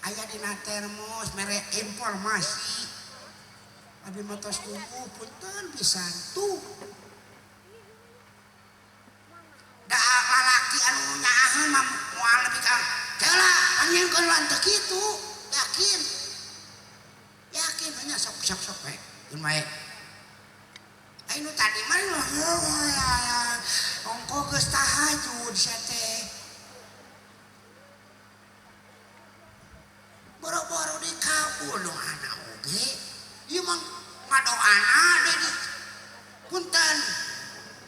aya dina termos mere informasi abi mah tos tunggu punten pisan tuh da lalaki anu nyaahan mah moal lebih ka heula panjenengan lantek kitu yakin hanya sok we mun bae anu tadi mah ongko geus tahajud sia teh boro-boro dikabul dong anak oge ieu mah ngadoana deui punten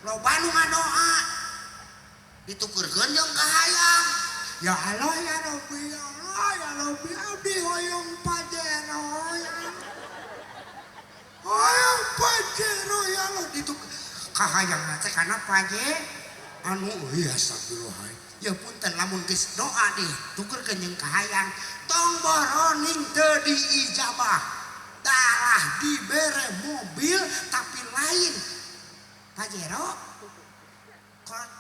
loba nu ngadoa ditukurkeun jeung kahayang ya Allah ya Rabbi ya Allah ya Rabbi abdi hoyong pajero hoyong pajero ya Allah dituk kahayang teh kana paje anu astagfirullah ya punten lamun geus doa deh tukerkeun jeung kahayang tong boroning teu diijabah darah dibere mobil tapi lain pajero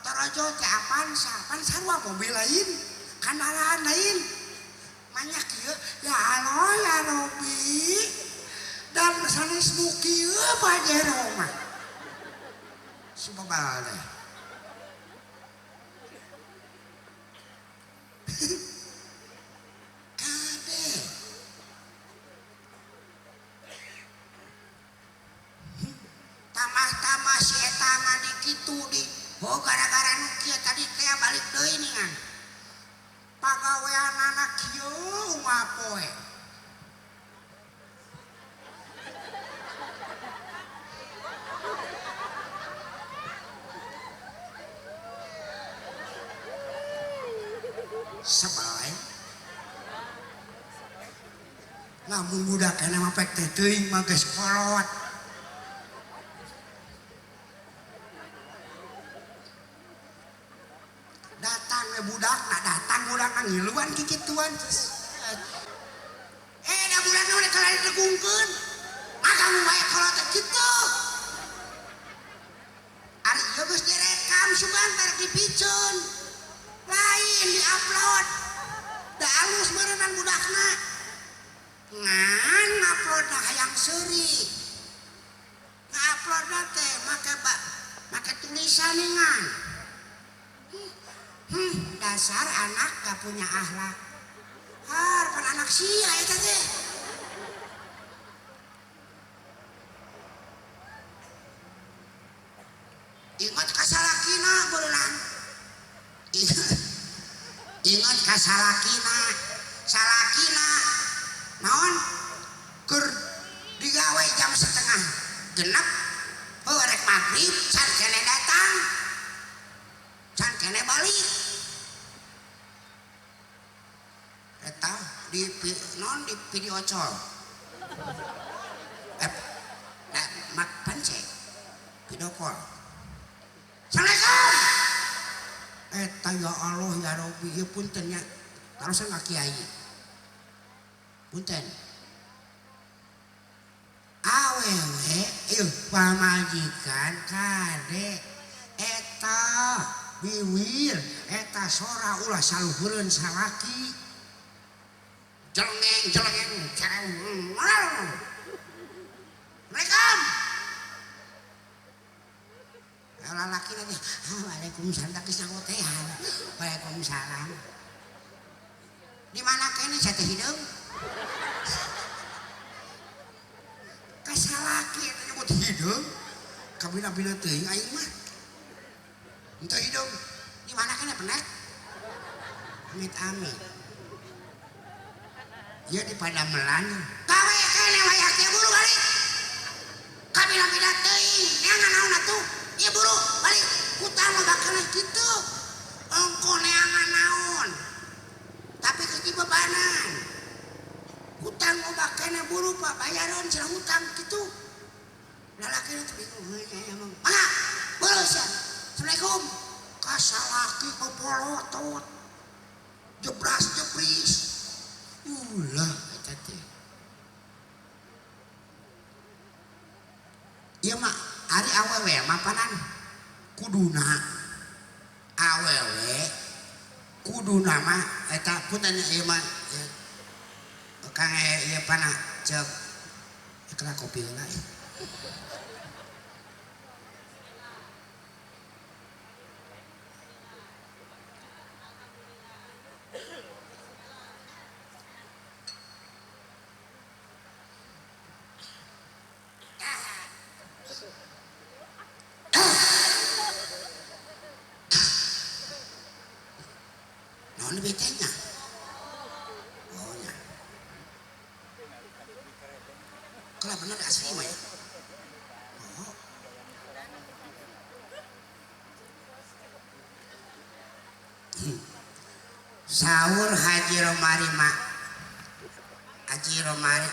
torojo teh apaan sarua mobil lain kendaraan lain banyak kieu ya Allah ya Rabbi dan sanes nu kieu pajero mah subabal deh kade tamah-tamah si eta mah di kitu di gara-gara nu kieu tadi teh balik deui ningan pagawean anak kieu ngapoe sebelai lamun budak kena mah pek teh teuing mah geus kolot datang we budak ngiluan kikituan da bulan nu kalari degungkeun maka nu bae kolot teh kitu ari ieu geus direkam sugantar dipiceun lain di-upload da alus meureunnan budakna ngan nguploadna hayang seuri nguploadna teh make tulisan ngan dasar anak gak punya akhlak harapan anak sia eta teh ingat kasalakina berenang ingat kasalakina salakina naon keur digawe jam 5:30 rek maghrib can kene datang can kene balik eta di video call mak pance video call Assalamualaikum eta ya Allah ya Rabbi ieu punten nya tarosan ka kiai punten awewe ieu pamajikan kade eta biwir eta sora ulah saluhureun salaki jelengeng Assalamualaikum lalaki lagi waalaikumsalam tak kesangotehan waalaikumsalam di mana kene saya teh hideung kasalaki eta nyebut hideung kabina-bina teuing aing mah henteu hideung di mana kene penek amit-amit ieu di Padamelan gawe kene wayak teh buru balik kabina-bina teuing neangan naon atuh ieu buru balik utang mah bakal kitu ongko neangan naon tapi keuji bebanan utang mah bakal buru pak bayaran cenah utang kitu lalaki teh bingung heuh nya mah mangga buru sia Assalamualaikum kasalaki kepolotot jebras jebris ulah eta teh Iya mah ari awewe mapanan kuduna awewe kuduna mah eta punten ieu mah kang ieu panah ceuk kena kopi heula naon betenya oh nya kalau bener asli mah ya oh sahur Haji Romari mak Haji Romari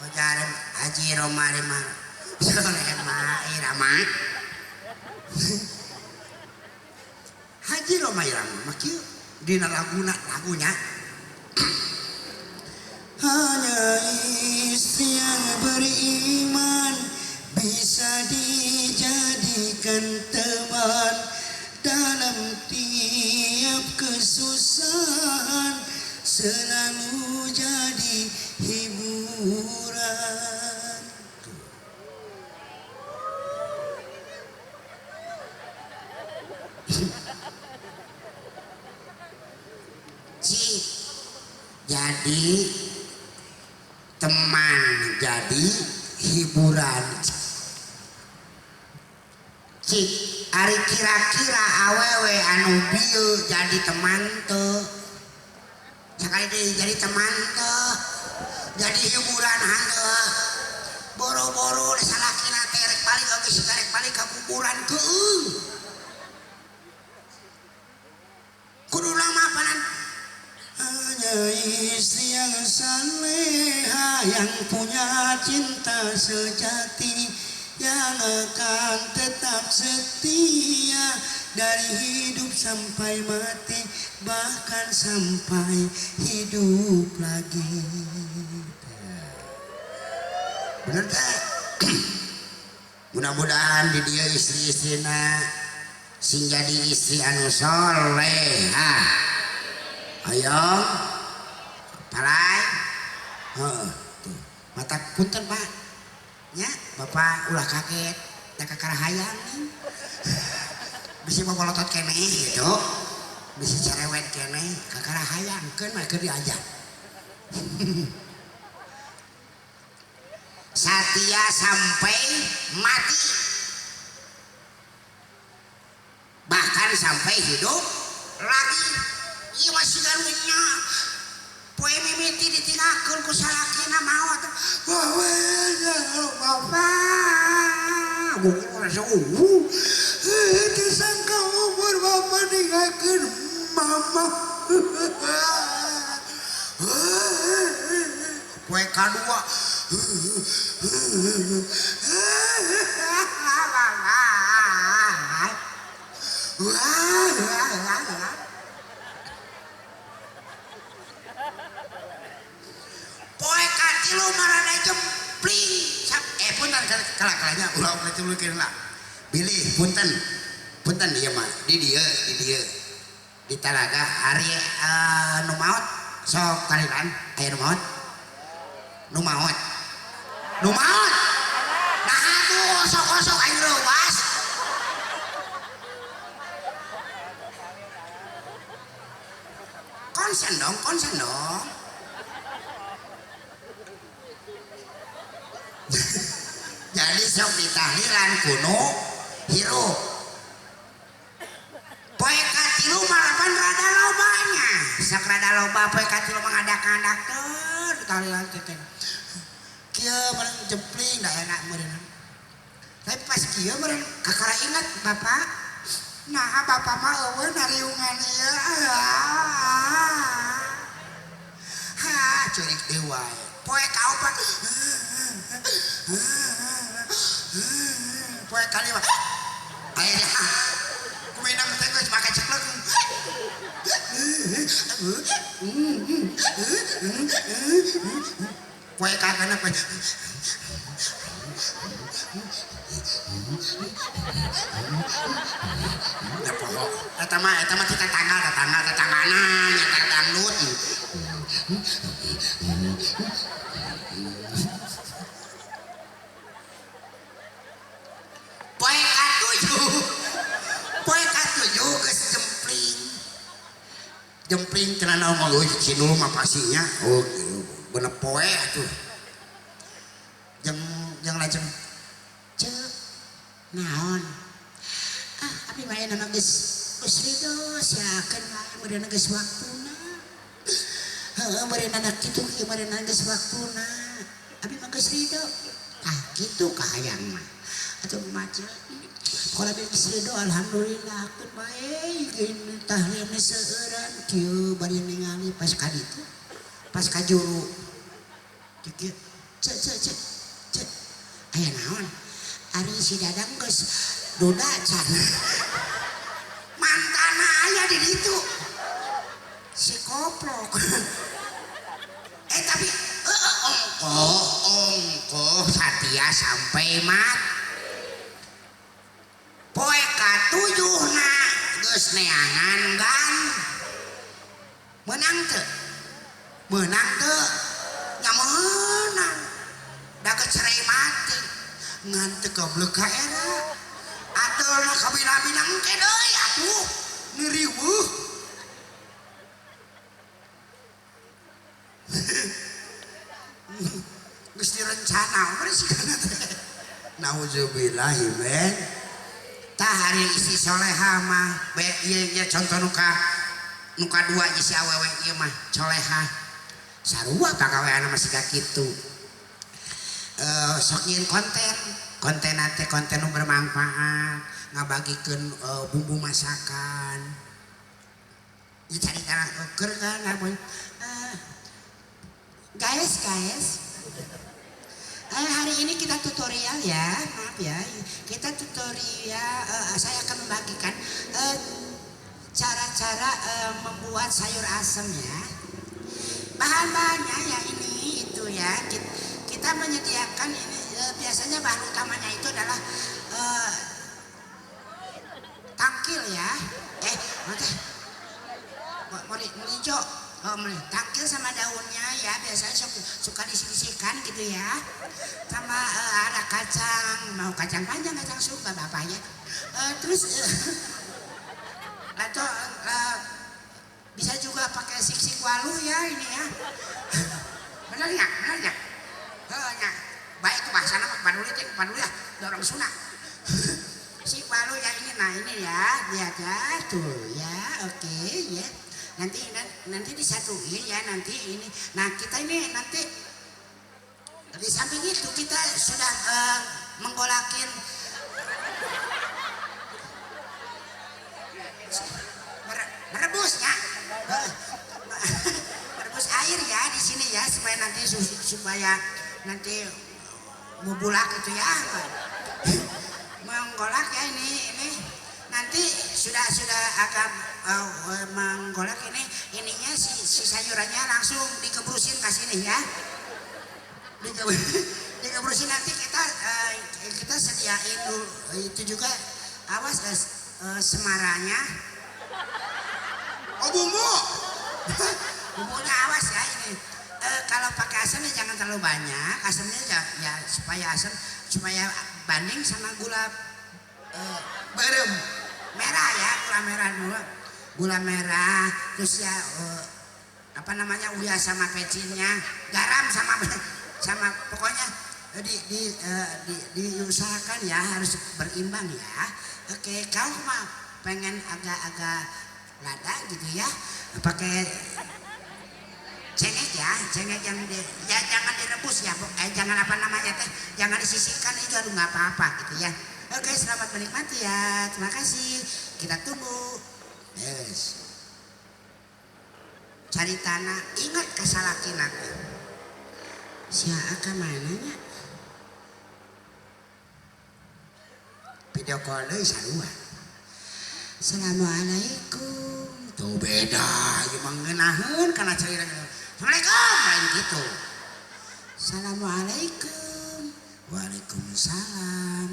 Hojarem Haji Romari mak sore mak irama Haji Romari mak kieu dina lagunya hanya istri yang beriman bisa dijadikan teman dalam tiap kesusahan selalu jadi hiburan. Jadi teman jadi hiburan cik ari kira-kira awewe anu bieu jadi teman teu sakali deui jadi teman teu jadi hiburan hangeuh boro-boro salakina teh rek balik geus rek balik ka kuburan teuing kudu lama panan hanya istri yang saleha yang punya cinta sejati yang akan tetap setia dari hidup sampai mati bahkan sampai hidup lagi. Bener tak? Mudah-mudahan di dia istri-istrina sing jadi istri anu soleha. Ayo, palai, mata punten pak, ya bapak ulah kaget, dah kakarahayang nih, bisa bawa lotot kene gitu, bisa cerewet kene, kakarahayang kan mereka diajak. Setia sampai mati, bahkan sampai hidup lagi. Iya masih garunya poe mimiti ditinggalkan ku salakina maot bapak mungkin merasa disangka umur bapak ninggalkan mama poe kadua poe katilu marana jempling punten kalak-kalaknya ulah ngeculukeun lah pilih punten ieu mah di dieu di talaga hari nu maot sok kaliran aya nu maot nah atuh sok aing leuwas konsen dong jadi sok ditahlilan kuno hirup poe katilu marapan rada lobanya sak rada loba poe katilu mangadakandak teu ditahlilan teh kieu meureun jempling da enak meureun tapi pas kieu meureun kakara ingat bapak nah bapak mah eueuh nariungan ieu curik deui wae poe kaopat poe kali mah aya kuminang teh geus make ceklek poe kagana poe Ya pokok eta mah kita tetanggana nya dangdut. Poe katujuh geus jempling cenah naon mah euy si dulu mah pasinya. Oh bener poe atuh. Jeung lajeng ceuk naon abi mah enak geus ridho siakeun mah meureunna geus waktuna heuh meureunna kitu kieu meureunna geus waktuna abi mah geus ridho kitu kahayang mah atuh macet kalau geus ridho alhamdulillah keun bae geun tahlilna seueuran kieu bari ningali pas ka ditu pas ka juru kieu cek aya naon ari si dadang geus duda can mantana aya di ditu si koplok tapi ongko satia sampai mat poe katujuhna geus neangan gan menang teu nya meunang da cerai mati ngan teu goblok ka era ateulna kabina-bina engke deui atuh niriweuh geus direncana beres kana teh nauzubillahi men tah hari isi soleha mah be ieu contoh nuka dua isi awewe ieu mah soleha sarua pagaweana masih ka kitu sok nyieun konten teh konten nu bermanfaat ngabagikeun bumbu masakan ieu carita keur kan guys hari ini kita tutorial ya maaf ya kita tutorial saya akan membagikan cara-cara membuat sayur asem ya bahan-bahannya ya ini itu ya kita menyediakan ini biasanya bahan utamanya itu adalah tangkil ya melijo tangkil sama daunnya ya biasanya suka disisihkan gitu ya sama ada kacang mau kacang panjang kacang suka bapaknya terus atau bisa juga pakai siksik walu ya ini ya benar ya baik itu bahasa nama paduli ya dorong Sunda si walu ya ini nah ini ya lihat ya tuh ya oke ya nanti disatuin ya nanti ini nah kita ini nanti di samping itu kita sudah menggolakin merebusnya merebus air ya di sini ya supaya nanti bubulak itu ya menggolak ya ini nanti sudah agak menggolak ininya si sayurannya langsung dikebrusin ke sini ya dikebrusin nanti kita sediain dulu itu juga awas semaranya bumbunya awas ya ini kalau pakai asamnya jangan terlalu banyak asamnya ya supaya banding sama gula berem merah ya gula merah terus ya uya sama pecinnya garam sama pokoknya diusahakan ya harus berimbang ya oke kalau mah pengen agak lada gitu ya pakai cengek yang jangan direbus ya jangan jangan disisihkan itu aduh nggak apa-apa gitu ya oke selamat menikmati ya terima kasih kita tunggu yes cari tanah ingat kasalakina siapa mananya video call deui sarua assalamualaikum tuh beda ieu mah ngeunaheun kana cerita assalamualaikum lain gitu assalamualaikum waalaikumsalam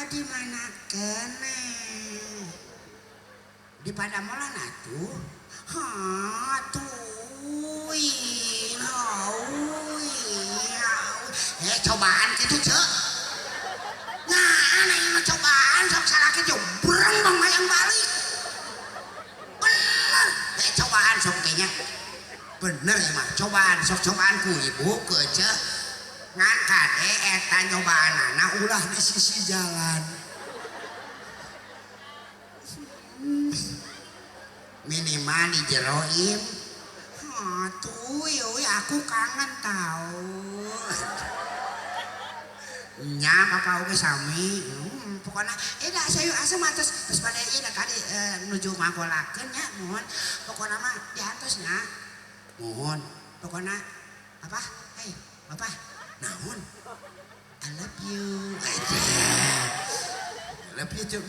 di mana kene di Padamolan atuh cobaan gitu cek nah aneh mah cobaan sok salaki jebreng bang mayang balik bener cobaan sok kayaknya bener ya mah cobaan sok cobaan ku ibu ke cek ngangkat eta nyobaan anak ulah di sisi jalan minimal di jeroim aku kangen tau nya apa oke sami pokoknya dah saya asam atas terus pada ini tadi menuju mangkolakeun nya mohon pokoknya mah diantosnya mohon pokoknya apa hei bapak naon I love you I love you too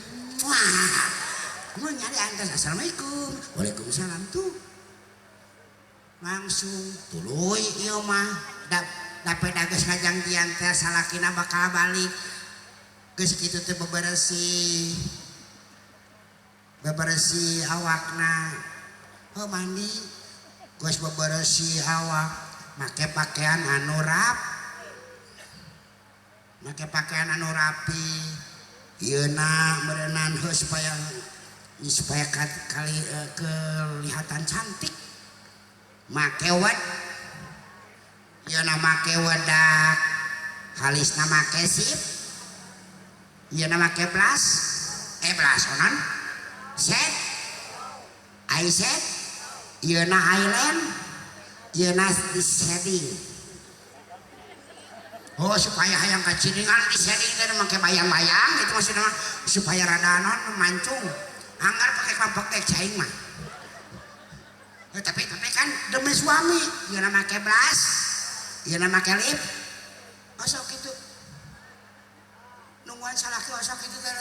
mau nyari antas assalamualaikum waalaikumsalam tuh langsung tuluy ieu mah dapat dages ngajang dian teh salakina bakal balik geus kitu teh beberesi awakna mandi geus beberesi awak make pakaian anu rapi ieuna meureunan supaya kelihatan cantik make ieuna make wedak halisna make sip ieuna make blas onon set eye set ieuna eyeliner ieuna di shading supaya hayang kaciringan di shading teh make bayang-bayang itu maksudnya supaya rada non mancung anggar pakai kelompok teh caing mah tapi kan demi suami ieuna make blas ieuna make lip osok kitu nungguan salaki osok kitu teh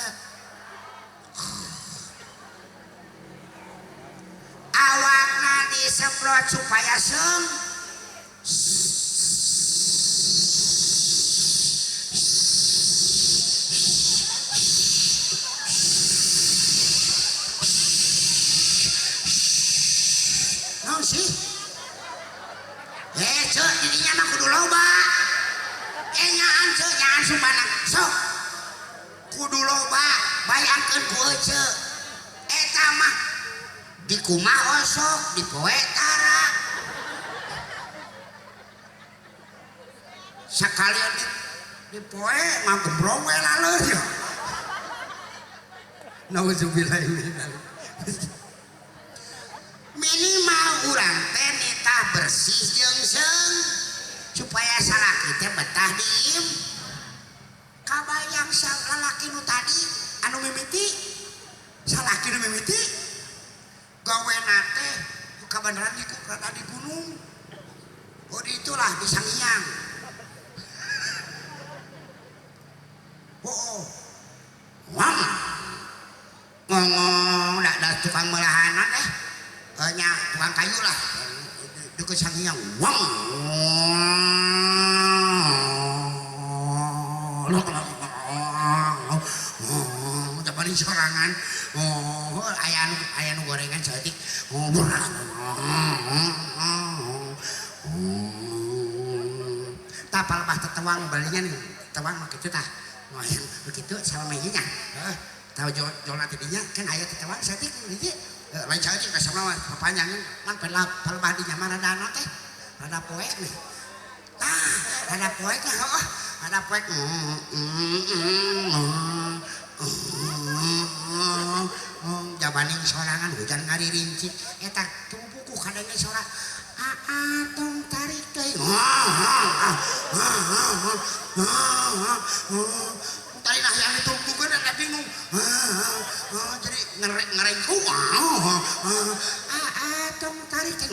awakna disemprot supaya seung naon sih cek didinya mah kudu loba nyaan cek nyaan sumbanang sok kudu loba bayangkeun ku cek eta mah di kumaha osok di poe tara sakalian di poe mah gembrong we laleur ya nauzubillah minimal urang teh nitah bersih jeung seung supaya salaki teh betah diem kabayang lalaki nu tadi anu mimiti salaki nu mimiti gawena teh kabeneran di gunung di itulah di Sangiang wang ngomong dak tukang melahanan nya tukang kayu lah deket Sangiang wang paling sorangan aya nu gorengan saeutik tapal bah tetewang balingan tetewang mah kitu tah moyang begitu sama mejinya tahu jolna tidinya kan aya tetewang saeutik hiji lain saeutik ka sama papanjangan man palebah dinya mah rada teh rada poek nih rada poek ada poek jabaning sorangan hujan ngaririnci eta tumpuku kadangnya sorak tong tarik teh tadi nah yang ditumpukan ada bingung jadi ngerengku tong tarik teh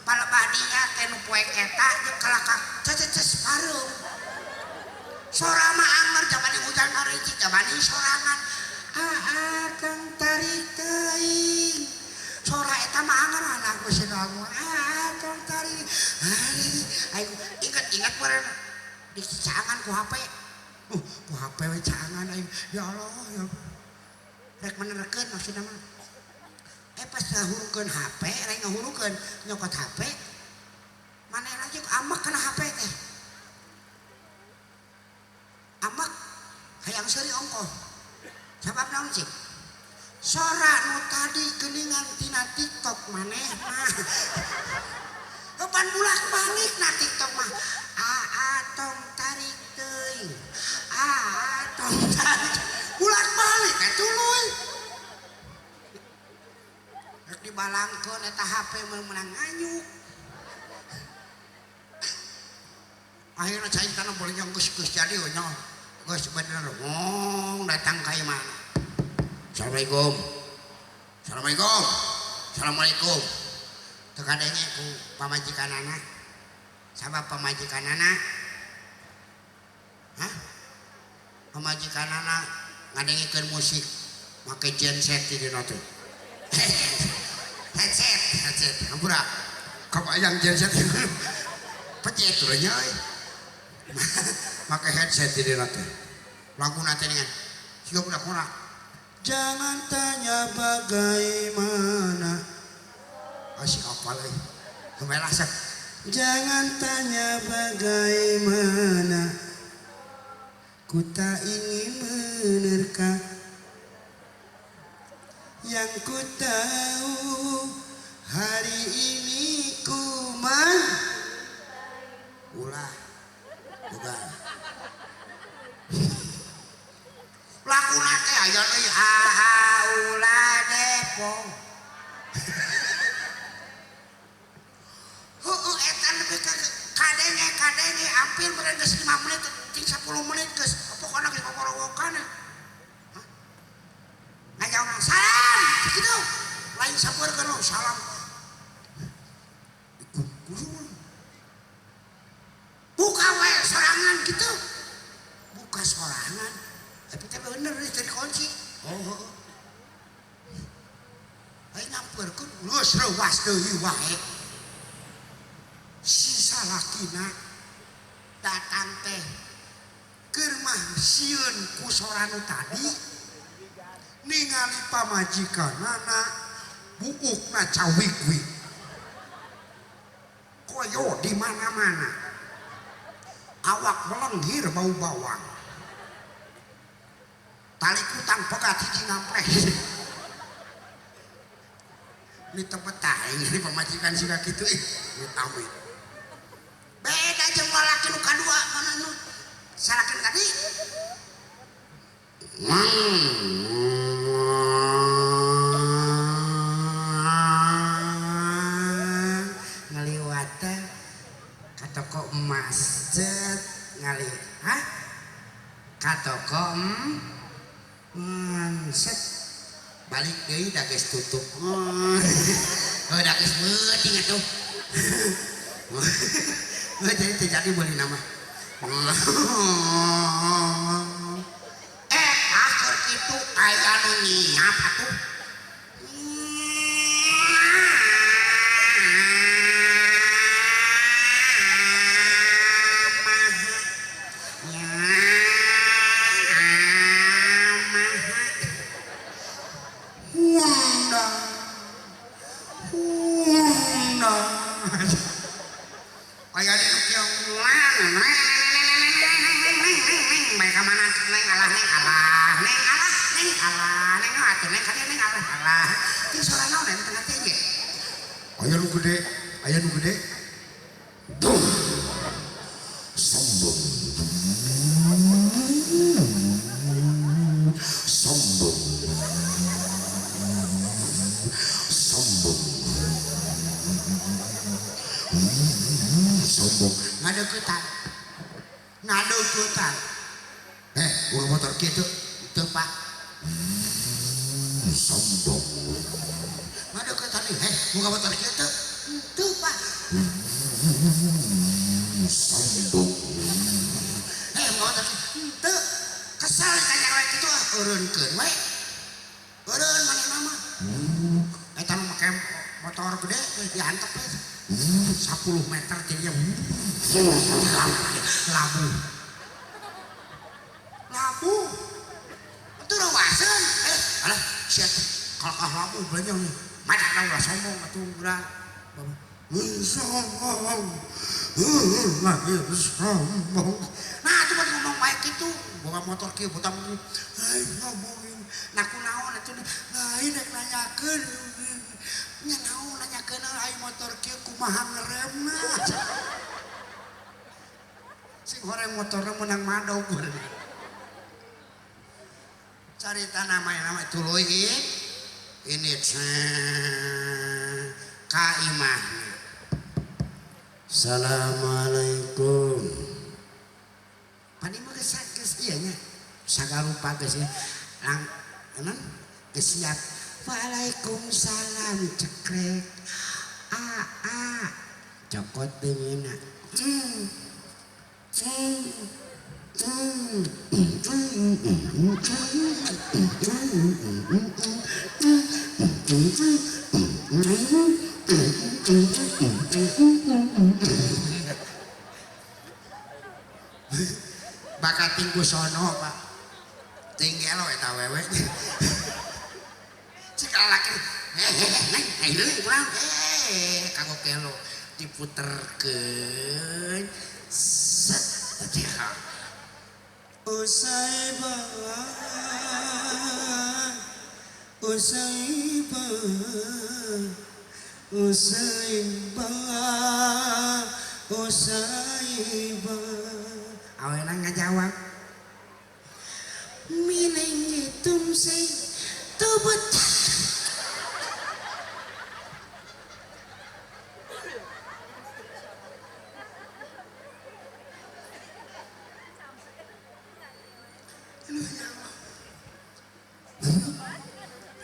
palebadinya teh nu poek eta jeung kalakak ceces pareum sora mah anger jabani hujan ngarici jabani sorangan kang tarik teuing sora eta mah anger anak geus dagu dicaangan ku HP. Ku HP we caangan aing. Ya Allah, ya Allah. Rek menerkeun maksudna mah. Pas ngahurukeun HP, rek ngahurukeun nyokot HP. Maneh lagi amak kana HP teh. Amak hayang seuri ongkoh. Sabab naon sih? Sora nu tadi geuningan tina TikTok maneh mah. Pan bulak-balik na TikTok mah. Tong tarik teuing. Tong tarik. Bulak-balik ka tuluy. Rek dibalangkeun eta HP meunang nganyuk. Akhirnya cai kana boleh yang geus jadi nya. Geus bener datang ka imah. Assalamualaikum. Assalamualaikum. Assalamualaikum. Teu kadenge ku pamajikanana. Sabab pamajikanana? Hah? Pamajikanana ngadengikeun musik make genset di dina teh. Headset. Hampura. Kabayang genset. Pecet teh nya euy. Make headset di dina teh. Laguna teh dengan siga budak-budak. Jangan tanya bagaimana. Asik apal euy. Gemelah sak. Jangan tanya bagaimana. Ku tak ingin menerka. Yang ku tahu hari ini ku ulah juga. Lakuna teh aya deui ulah Depok. Eta lebih ke kadenge hampir beres 5 menit 10 menit geus pokona geus ngogorowokan. Ngajawana salam kitu. Lain sabeurkeun lo salam. Buka we sorangan gitu. Buka sorangan. Tapi teh bener dari kunci. Aing nyampeurkeun geus reuwas deui wae. Si salakina datang teh keur mah sieun ku soranu tadi ningali pamajikanana buukna cawik-wik koyo di mana-mana awak melenggir bau bawang tali kutang pegat hiji ngampres ini tempat taing ini pamajikan siga kitu ini tawit beda jeung lalaki nu kadua mana nu salakeun tadi ngaliwat ka toko emas cet ngali ka toko set balik deui da geus tutup da geus meuting atuh jadi terjadi boleh nama akhir itu aya nu nyiap atuh aya nu gede tuh sombong ngadeukeutan ulah motor kitu teu Pak sombong ngadeukeutan buka motor kitu teu Pak sombong buka motor teu kesal kanya we kitu eureunkeun we eureun manehna mah eta nu make motor gede diantep we 10 meter jadinya labu itu rawasan alah siap kalau labu banyak nih macam ulah sombong atuh ulah sombong nah itu kan ngomong baik itu bawa motor kieu buta ngomongin naku naon atuh lain rek nanyakeun nya naon nanyakeun ai motor kieu kumaha ngeremna sing horeng motorna menang madog carita nama tuluy ini ka imahna Assalamualaikum padi mah geus ieu nya sagarupa geus ya lang geus siap Waalaikumsalam cekrek cokot deuna bakat tinggu sono Pak tinggi lo eta wewe cik laki neng deui kurang kanggo kelo diputerkeun set usai ba awena ngajawab mineng gitum say tubut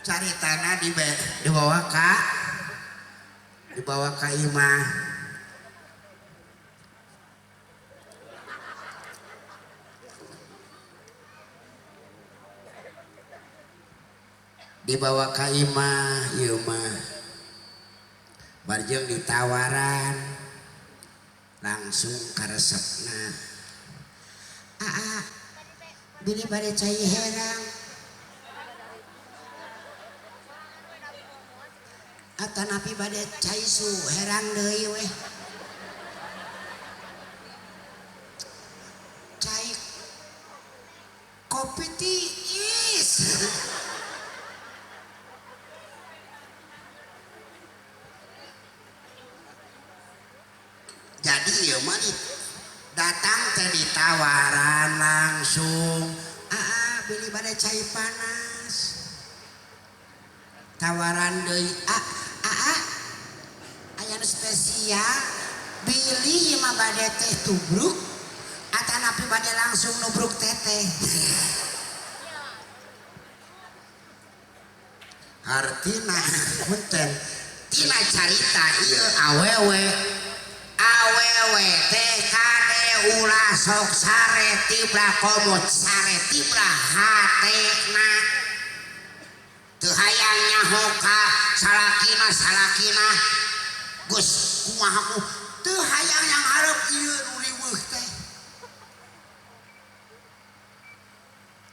caritana dibawa ka imah ieu mah barjeng ditawaran langsung karesepna bini bade cai herang atanapi bade cai su herang deui weh cai kopi tiis jadi ya mah datang teh ditawaran langsung beli bade cai panas tawaran deui aya nu spesial bili mah bade teh tubruk atanapi bade langsung nubruk teteh artina punten tina carita ieu awewe teh kade ulah sok sare tibra komut sare tibra hatena teu hayang nyaho ka salakina Gus kumaha ku teu hayang yang hareup ieu nu riweuh teh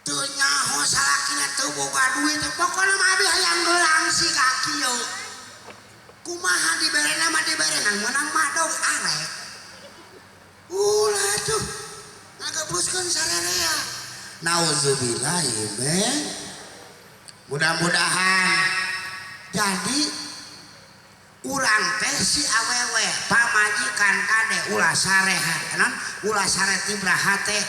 teu nyaho salakina teu boga duit pokona mah abi hayang gelang si kaki yo kumaha diberena mah diberenan menang madog arek ulah tuh ngagebruskeun sarerea nauzubillah men mudah-mudahan jadi urang teh si awewe pamajikan kade ulah sareha non ulah sare tibraha teh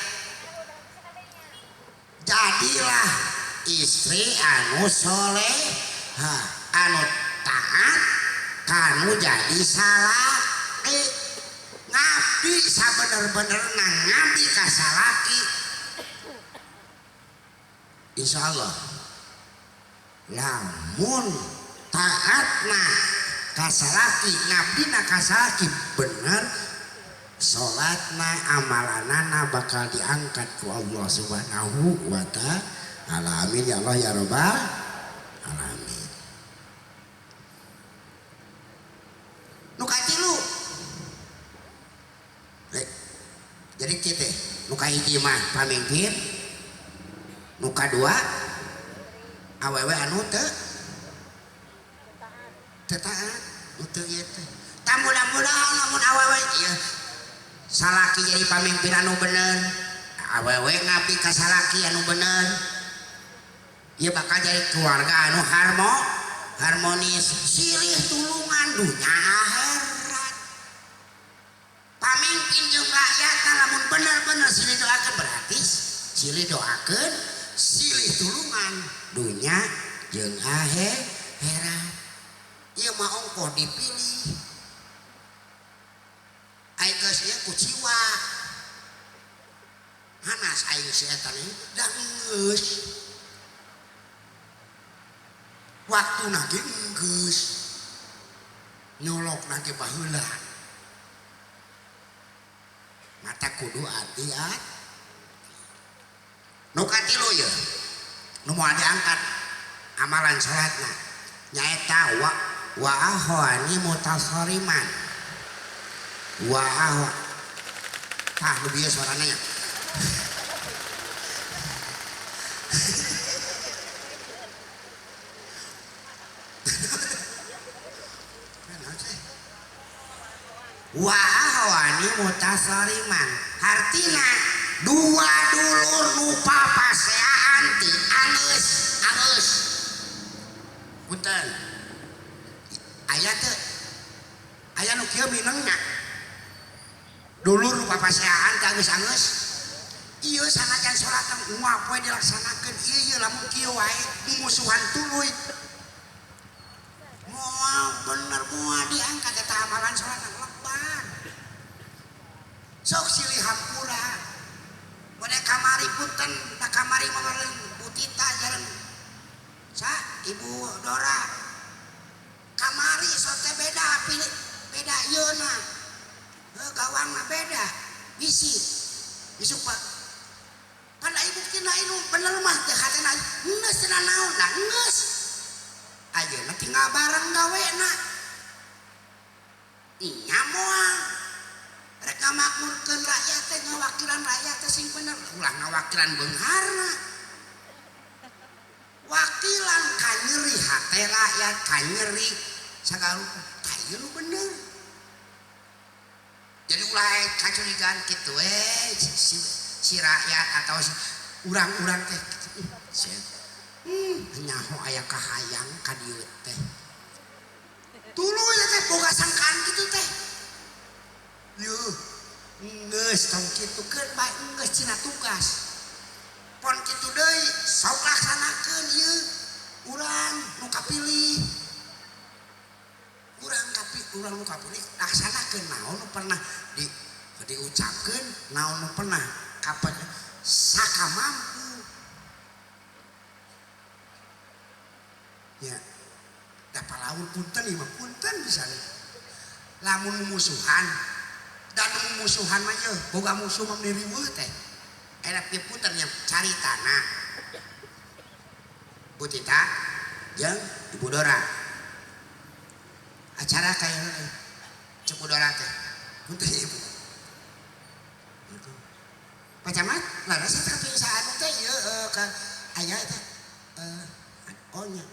jadilah istri anu soleh anu taat kamu jadi salah ngabdi sabener-bener ngabdi ka salaki insyaallah lamun taatna ka salaki ngabdina ka salaki bener salatna amalanana bakal diangkat ku Allah Subhanahu wa ta'ala amin ya Allah ya rabbal alamin nu katilu hiji teh nuka hiji mah pamimpin nuka dua awewe anu teu taat teu ieu teh mudah-mudahan lamun awewe ieu salaki jadi pamimpin anu bener awewe ngabdi ka salaki anu bener ieu bakal jadi keluarga anu harmonis silih tulungan dunya akhirat pamimpin jeung rakyat lamun bener-bener silih doakeun berarti silih doakeun silih tulungan dunya jeung akhirat ieu mah ongkoh dipilih aing geus ieu ku ciwa hanas aing si eta da geus waktuna ge geus nyolokna ge baheula mata kudu hati-hati nu katilu ieu nu moal diangkat amalan salatna nyaeta wa ahwani mutasariman wa ahwa tah nu bieu suarana nya wa ahwani mutasariman artina dua dulur nu papaseaan ti angeus punten aya teu aya nu kieu minengna dulur nu papaseaan ti angeus ieu sanajan salat moal poe dilaksanakeun ieu lamun kieu wae mumusuhan tuluy moal bener moal diangkat eta amalan salat leban sok silih hampura bade kamari punten da kamari mamareun Butita jalan sa Ibu Dora kamari sote beda pilih beda yeuna gawangna beda bisi isuk pak pada ibu tina ini bener mah teh hatena geus cenah naon da geus ayeuna tinggal bareng gawena inya moal rek ngamakmurkeun rakyat teh ngawakilan rakyat teh sing bener ulah ngawakilan beungharna wakilan ka nyeri hate rakyat ka nyeri sagala tah ieu nu bener jadi ulah kacurigaan kitu si rakyat atau si urang-urang teh nyaho aya kahayang ka dieu teh tuluy teh boga sangkaan kitu teh yuh geus tong kitu keur bae geus cenah tugas pon kitu deui sok laksanakeun ieu urang nu kapilih urang nu kapilih laksanakeun naon nu pernah diucapkeun naon nu pernah kapan saka mampu ya dapat laun punten lima punten bisa lamun musuhan dan musuhan mah ye boga musuh mah riweuh teh era pieu punten yang cari tanah Butita jeung Ibu Dora acara kayak Ibu Dora teh punten ibu Pak Camat laras eta kebiasaan teh ieu ka aya teh oh nya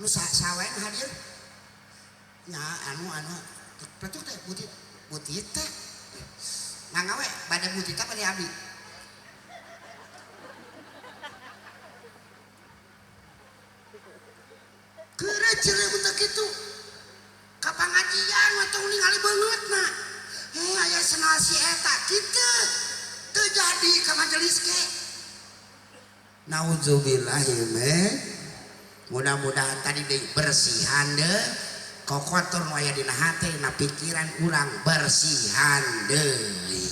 nu sawen hadir nya anu betul teh Butita ngangawe bade Butita bade abdi geura ceuleuh bentuk kitu ka pangajian mah tong ningali beungeutna aya senal si eta kitu teu jadi ka majelis ge naudzubillahi min mudah-mudahan tadi bersihan deh kokotor nu aya dina hate na pikiran urang bersihan deui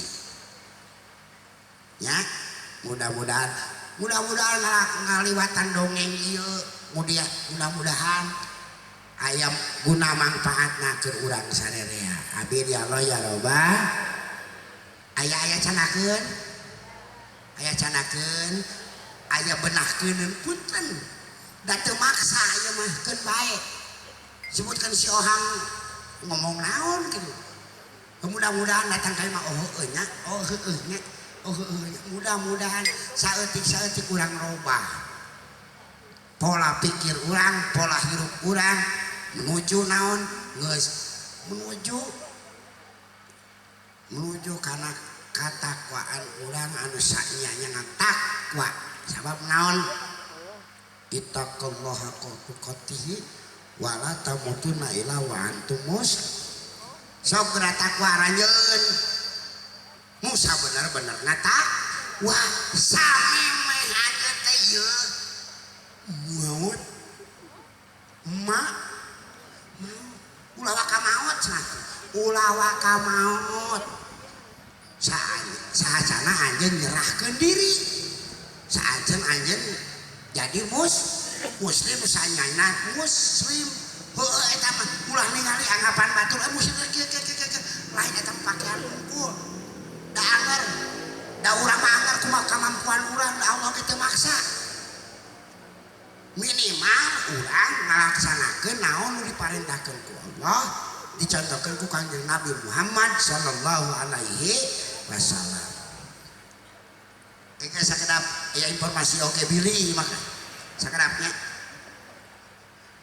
nya mudah-mudahan ngaliwatan dongeng ieu mudah-mudahan aya guna manfaatna keur urang sadaya abi ya Allah ya robbah aya canakeun aya benahkeun punten da teu maksa ieu mah keun bae sebutkan si Ohang ngomong naon gitu mudah-mudahan datang ka imah oh heueuh nya Oh, mudah-mudahan saeutik urang robah pola pikir urang, pola hirup urang menuju naon geus menuju karena katakwaan urang anu saenyanya takwa sabab naon ittaqallaha haqqa tuqatih wala tamutunna illa wa antum sok geura takwa ranjeun Musa bener-bener takwa sami meh aja teh ieu maut ulah waka maut cenah ulah waka maut saajana anjeun nyerahkeun diri saajeun anjeun jadi muslim sanyana muslim heueuh eta mah ulah ningali anggapan batur muslim lain eta pakaian unggul da anger da urang mah anger kumaha kemampuan urang da Allah kitu maksa minimal urang ngalaksanakeun naon nu diparentahkeun ku Allah dicontohkeun ku Kanjeng Nabi Muhammad sallallahu alaihi wasallam. Oke sakedap ya informasi oke Billy maka sakedapnya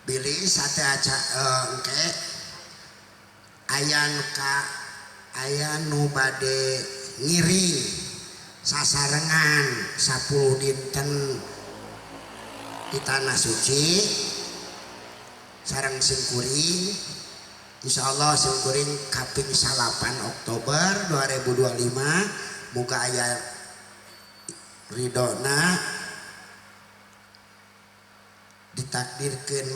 Billy sate aja engke aya nu bade ngiring sasarengan 10 dinten di tanah suci sareng simkuring insyaallah simkuring kaping 8 Oktober 2025 muga aya ridona ditakdirkeun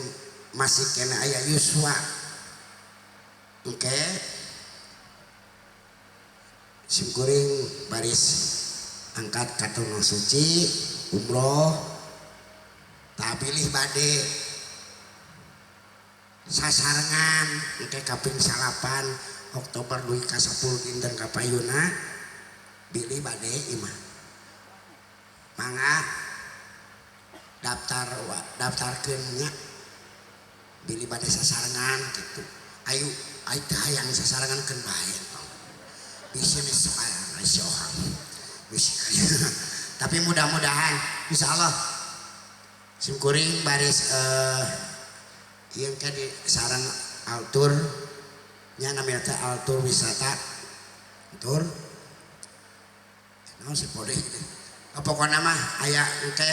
masih kena aya yuswa oke simkuring baris angkat ka tanah suci umroh tak pilih bade sasarengan engke kaping 8 Oktober 2010 dinten kapayuna pilih bade imah mangga daftarkeun nya pilih bade sasarengan gitu ayo teh hayang sasarengan keun bae bisa nih soal tapi mudah-mudahan insyaallah simkuring baris yang ke di sarang altur nya namanya teh altur wisata tur naon si podeh gitu pokokna mah aya engke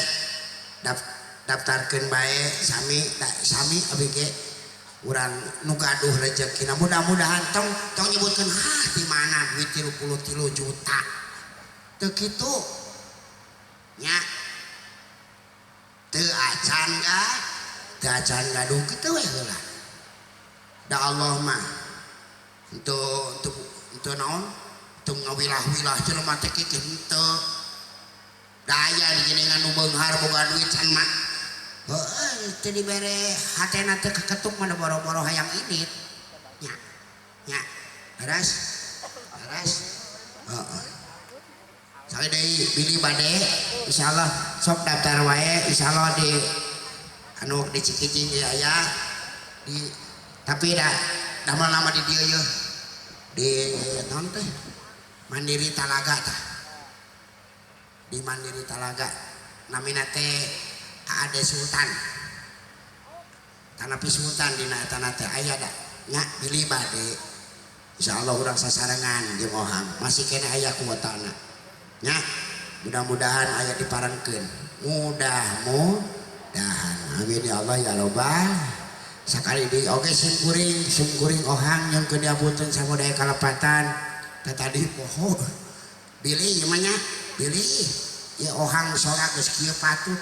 daftarkeun bae sami abdi ge urang nu gaduh rezekina mudah-mudahan tong nyebutkeun di mana duit 33 juta teu kitu nya teu acan gaduh kitu we heula da Allah mah untuk naon untuk ngawilah-wilah jelema teh kitu henteu daya digeningan nu beunghar boga duit can mah heueuh teu dibere hatena teu keketuk mana boro-boro hayang idit nya beres heeh sale deui pilih bade insyaallah sok daftar wae insyaallah di anu di Cikijing aya di tapi da lama-lama di dieu yeuh di naon teh Mandiri Talaga tah di Mandiri Talaga namina teh Ade Sultan Tanapi Sultan dina tanah teh aya da nya pilih bade insyaallah urang sasarengan jeung Ohang masih kena aya kuotana nya mudah-mudahan aya diparankeun mudah-mudahan amin ya Allah ya robbal sakali di oge simkuring Ohang yang keun diapunten samudaya kalepatan teh tadi poho bilih ieu mah nya bilih ya Ohang sorak geus kieu patut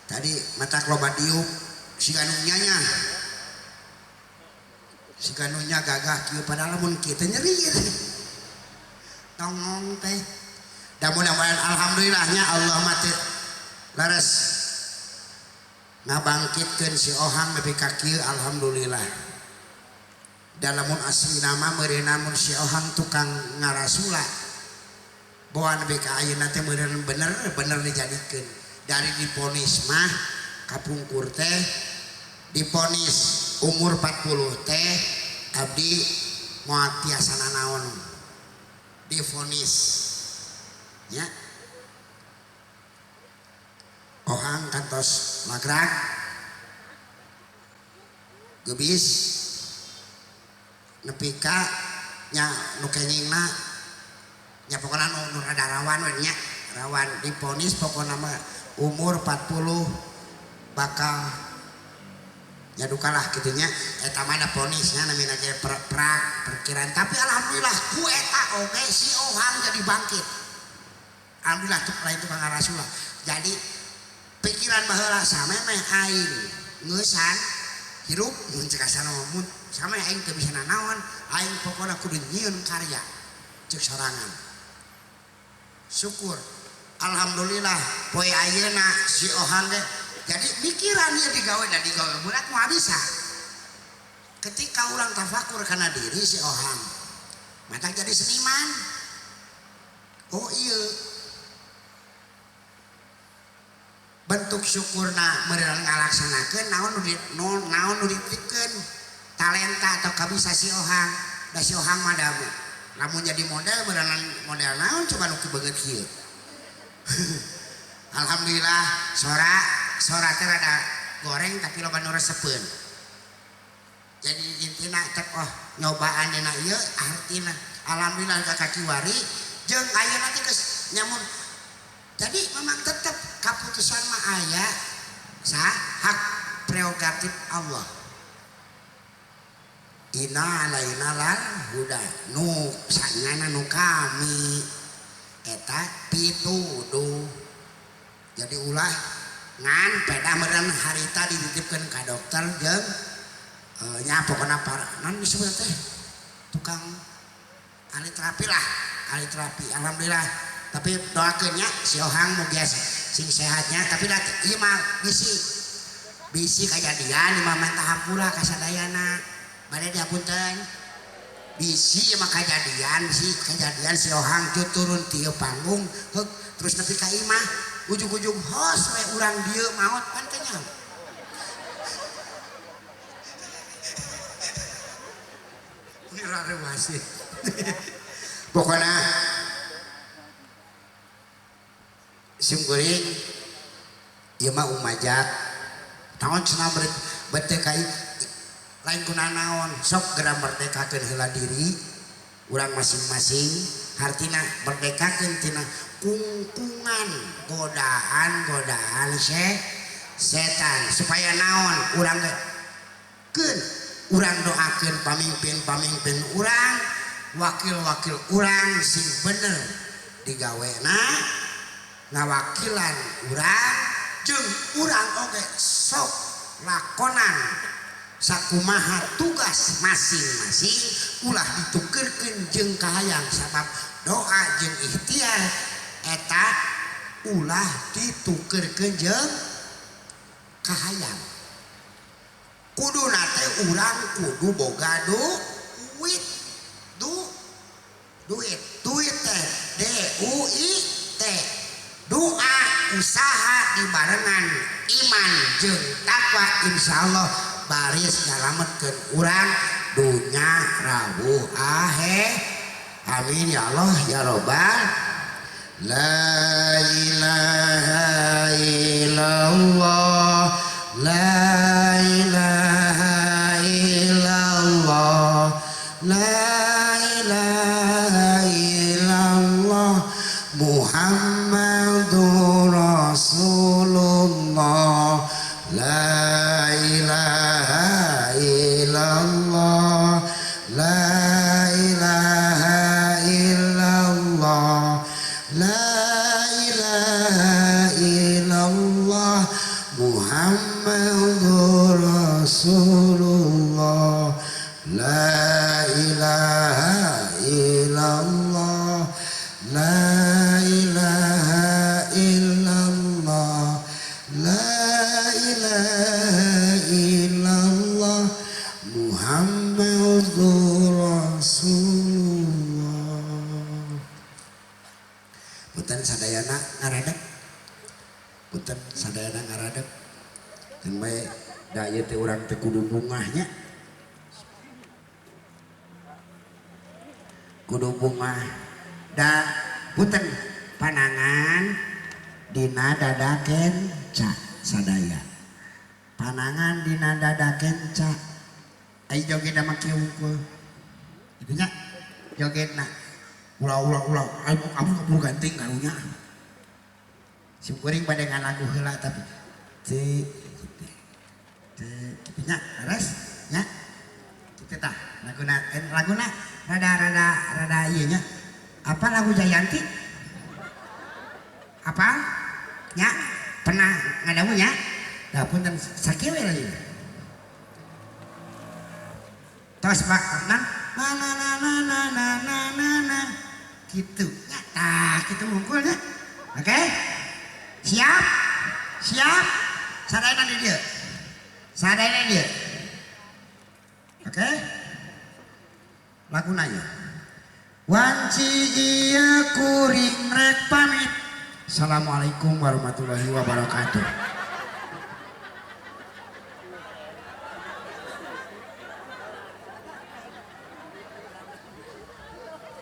tadi matak loba diuk siga nu nya gagah kieu padahal mun kieu teh nyeri tongong teh da mudah-mudahan alhamdulillahnya Allah mah teh laras ngabangkitkeun si Ohang nepi ka kieu alhamdulillah da lamun asli nama meureunna mun si Ohang tukang ngarasula bawa nepi ka ayeuna teh meureun bener dijadikeun dari diponis mah kapungkur teh diponis umur 40 teh abdi moal tiasa naon divonis nya ohang kantos magrak gebis nepi ka nya nu kengingna nya pokona nu rada rawan we nya rawan diponis pokona mah umur 40 bakal nyadukalah gitunya eta mah ada ponisnya namina ge perkiraan tapi alhamdulillah ku eta oge si ohang jadi bangkit alhamdulillah tuh lain tukang rasulah jadi pikiran baheula samemeh aing ngeusan hirup mun cek asana mun samemeh aing teu bisa nanaon aing pokona kudu nyieun karya cek sorangan syukur alhamdulillah poe ayeuna si ohang ge jadi pikirannya digawe dan digawe bulat mau bisa ketika ulang tafakur karena diri si ohang mata jadi seniman oh iya bentuk syukurna meureun ngalaksanakeun naon nu dipikeun talenta atau kabisa si ohang da si ohang mah da lamun jadi model beneran model naon coba nu beungeut kieu alhamdulillah sora teh rada goreng tapi loba nu resepeun jadi intina teh oh nyobaan dina ieu artina alhamdulillah ka kiwari jeung ayeuna teh geus nyamun jadi memang tetap keputusan mah aya hak prerogatif Allah inna alaina lal huda nu sanyana nu kami eta pituduh jadi ulah ngan peda meureun harita dititipkeun ka dokter jeung nya pokona non disebut teh tukang ahli terapi lah ahli terapi alhamdulillah tapi doakeun nya si ohang mugia sing sehatnya tapi ieu mah bisi kajadian di mamantah hampura kasadayana bade diapunten bisi mah kajadian si ohang turun ti panggung terus nepi ka imah ujug-ujug hos we urang dieu maot pan kenyang ini rare wasit pokoknya simkuring ieu mah umajat tahun cenah berdekai lain kuna naon sok geura merdekakeun heula diri urang masing-masing hartina merdekakeun tina kungkungan godaan setan supaya naon urang keun urang doakeun pamimpin urang wakil-wakil urang sing bener digawena ngawakilan urang jeung urang oge sok lakonan sakumaha tugas masing-masing ulah ditukeurkeun jeung kahayang sabab doa jeung ikhtiar eta ulah ditukeurkeun jeung kahayang kuduna teh urang kudu boga duit teh DUIT doa usaha dibarengan iman jeung takwa insyaallah baris nyalametkeun urang dunya rawuh amin ya Allah ya robbal la ilaha illallah la ilaha illallah la ilaha illallah Muhammadur Rasulullah la ilaha illallah la ilaha illallah la ilaha illallah Muhammadur Rasulullah la ilaha illallah la ilaha illallah la ilaha illallah Muhammadur Rasulullah. Punten sadayana ngaradeg. Punten sadayana ngaradeg. Teu bae da ieu teh urang teh kudu bungahnya. Kudu bungah da punten panangan dina dada kenca sadaya panangan dina dada kenca ai joget sama kiungkul itu nya jogetna ulah ai kamu ganting karunya si kuring pada ngalagu heula tapi teu kitu nya leres nya kitu tah laguna rada ieu nya apa lagu Jayanti apa nya pernah ngadamu nya da punten sakieu we lagi tos pak nan na gitu nya tah kitu mungkulnya oke siap sadayana di dieu oke laguna ieu wanci ieu kuring rek pamit. Assalamualaikum warahmatullahi wabarakatuh.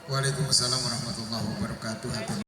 Waalaikumsalam warahmatullahi wabarakatuh.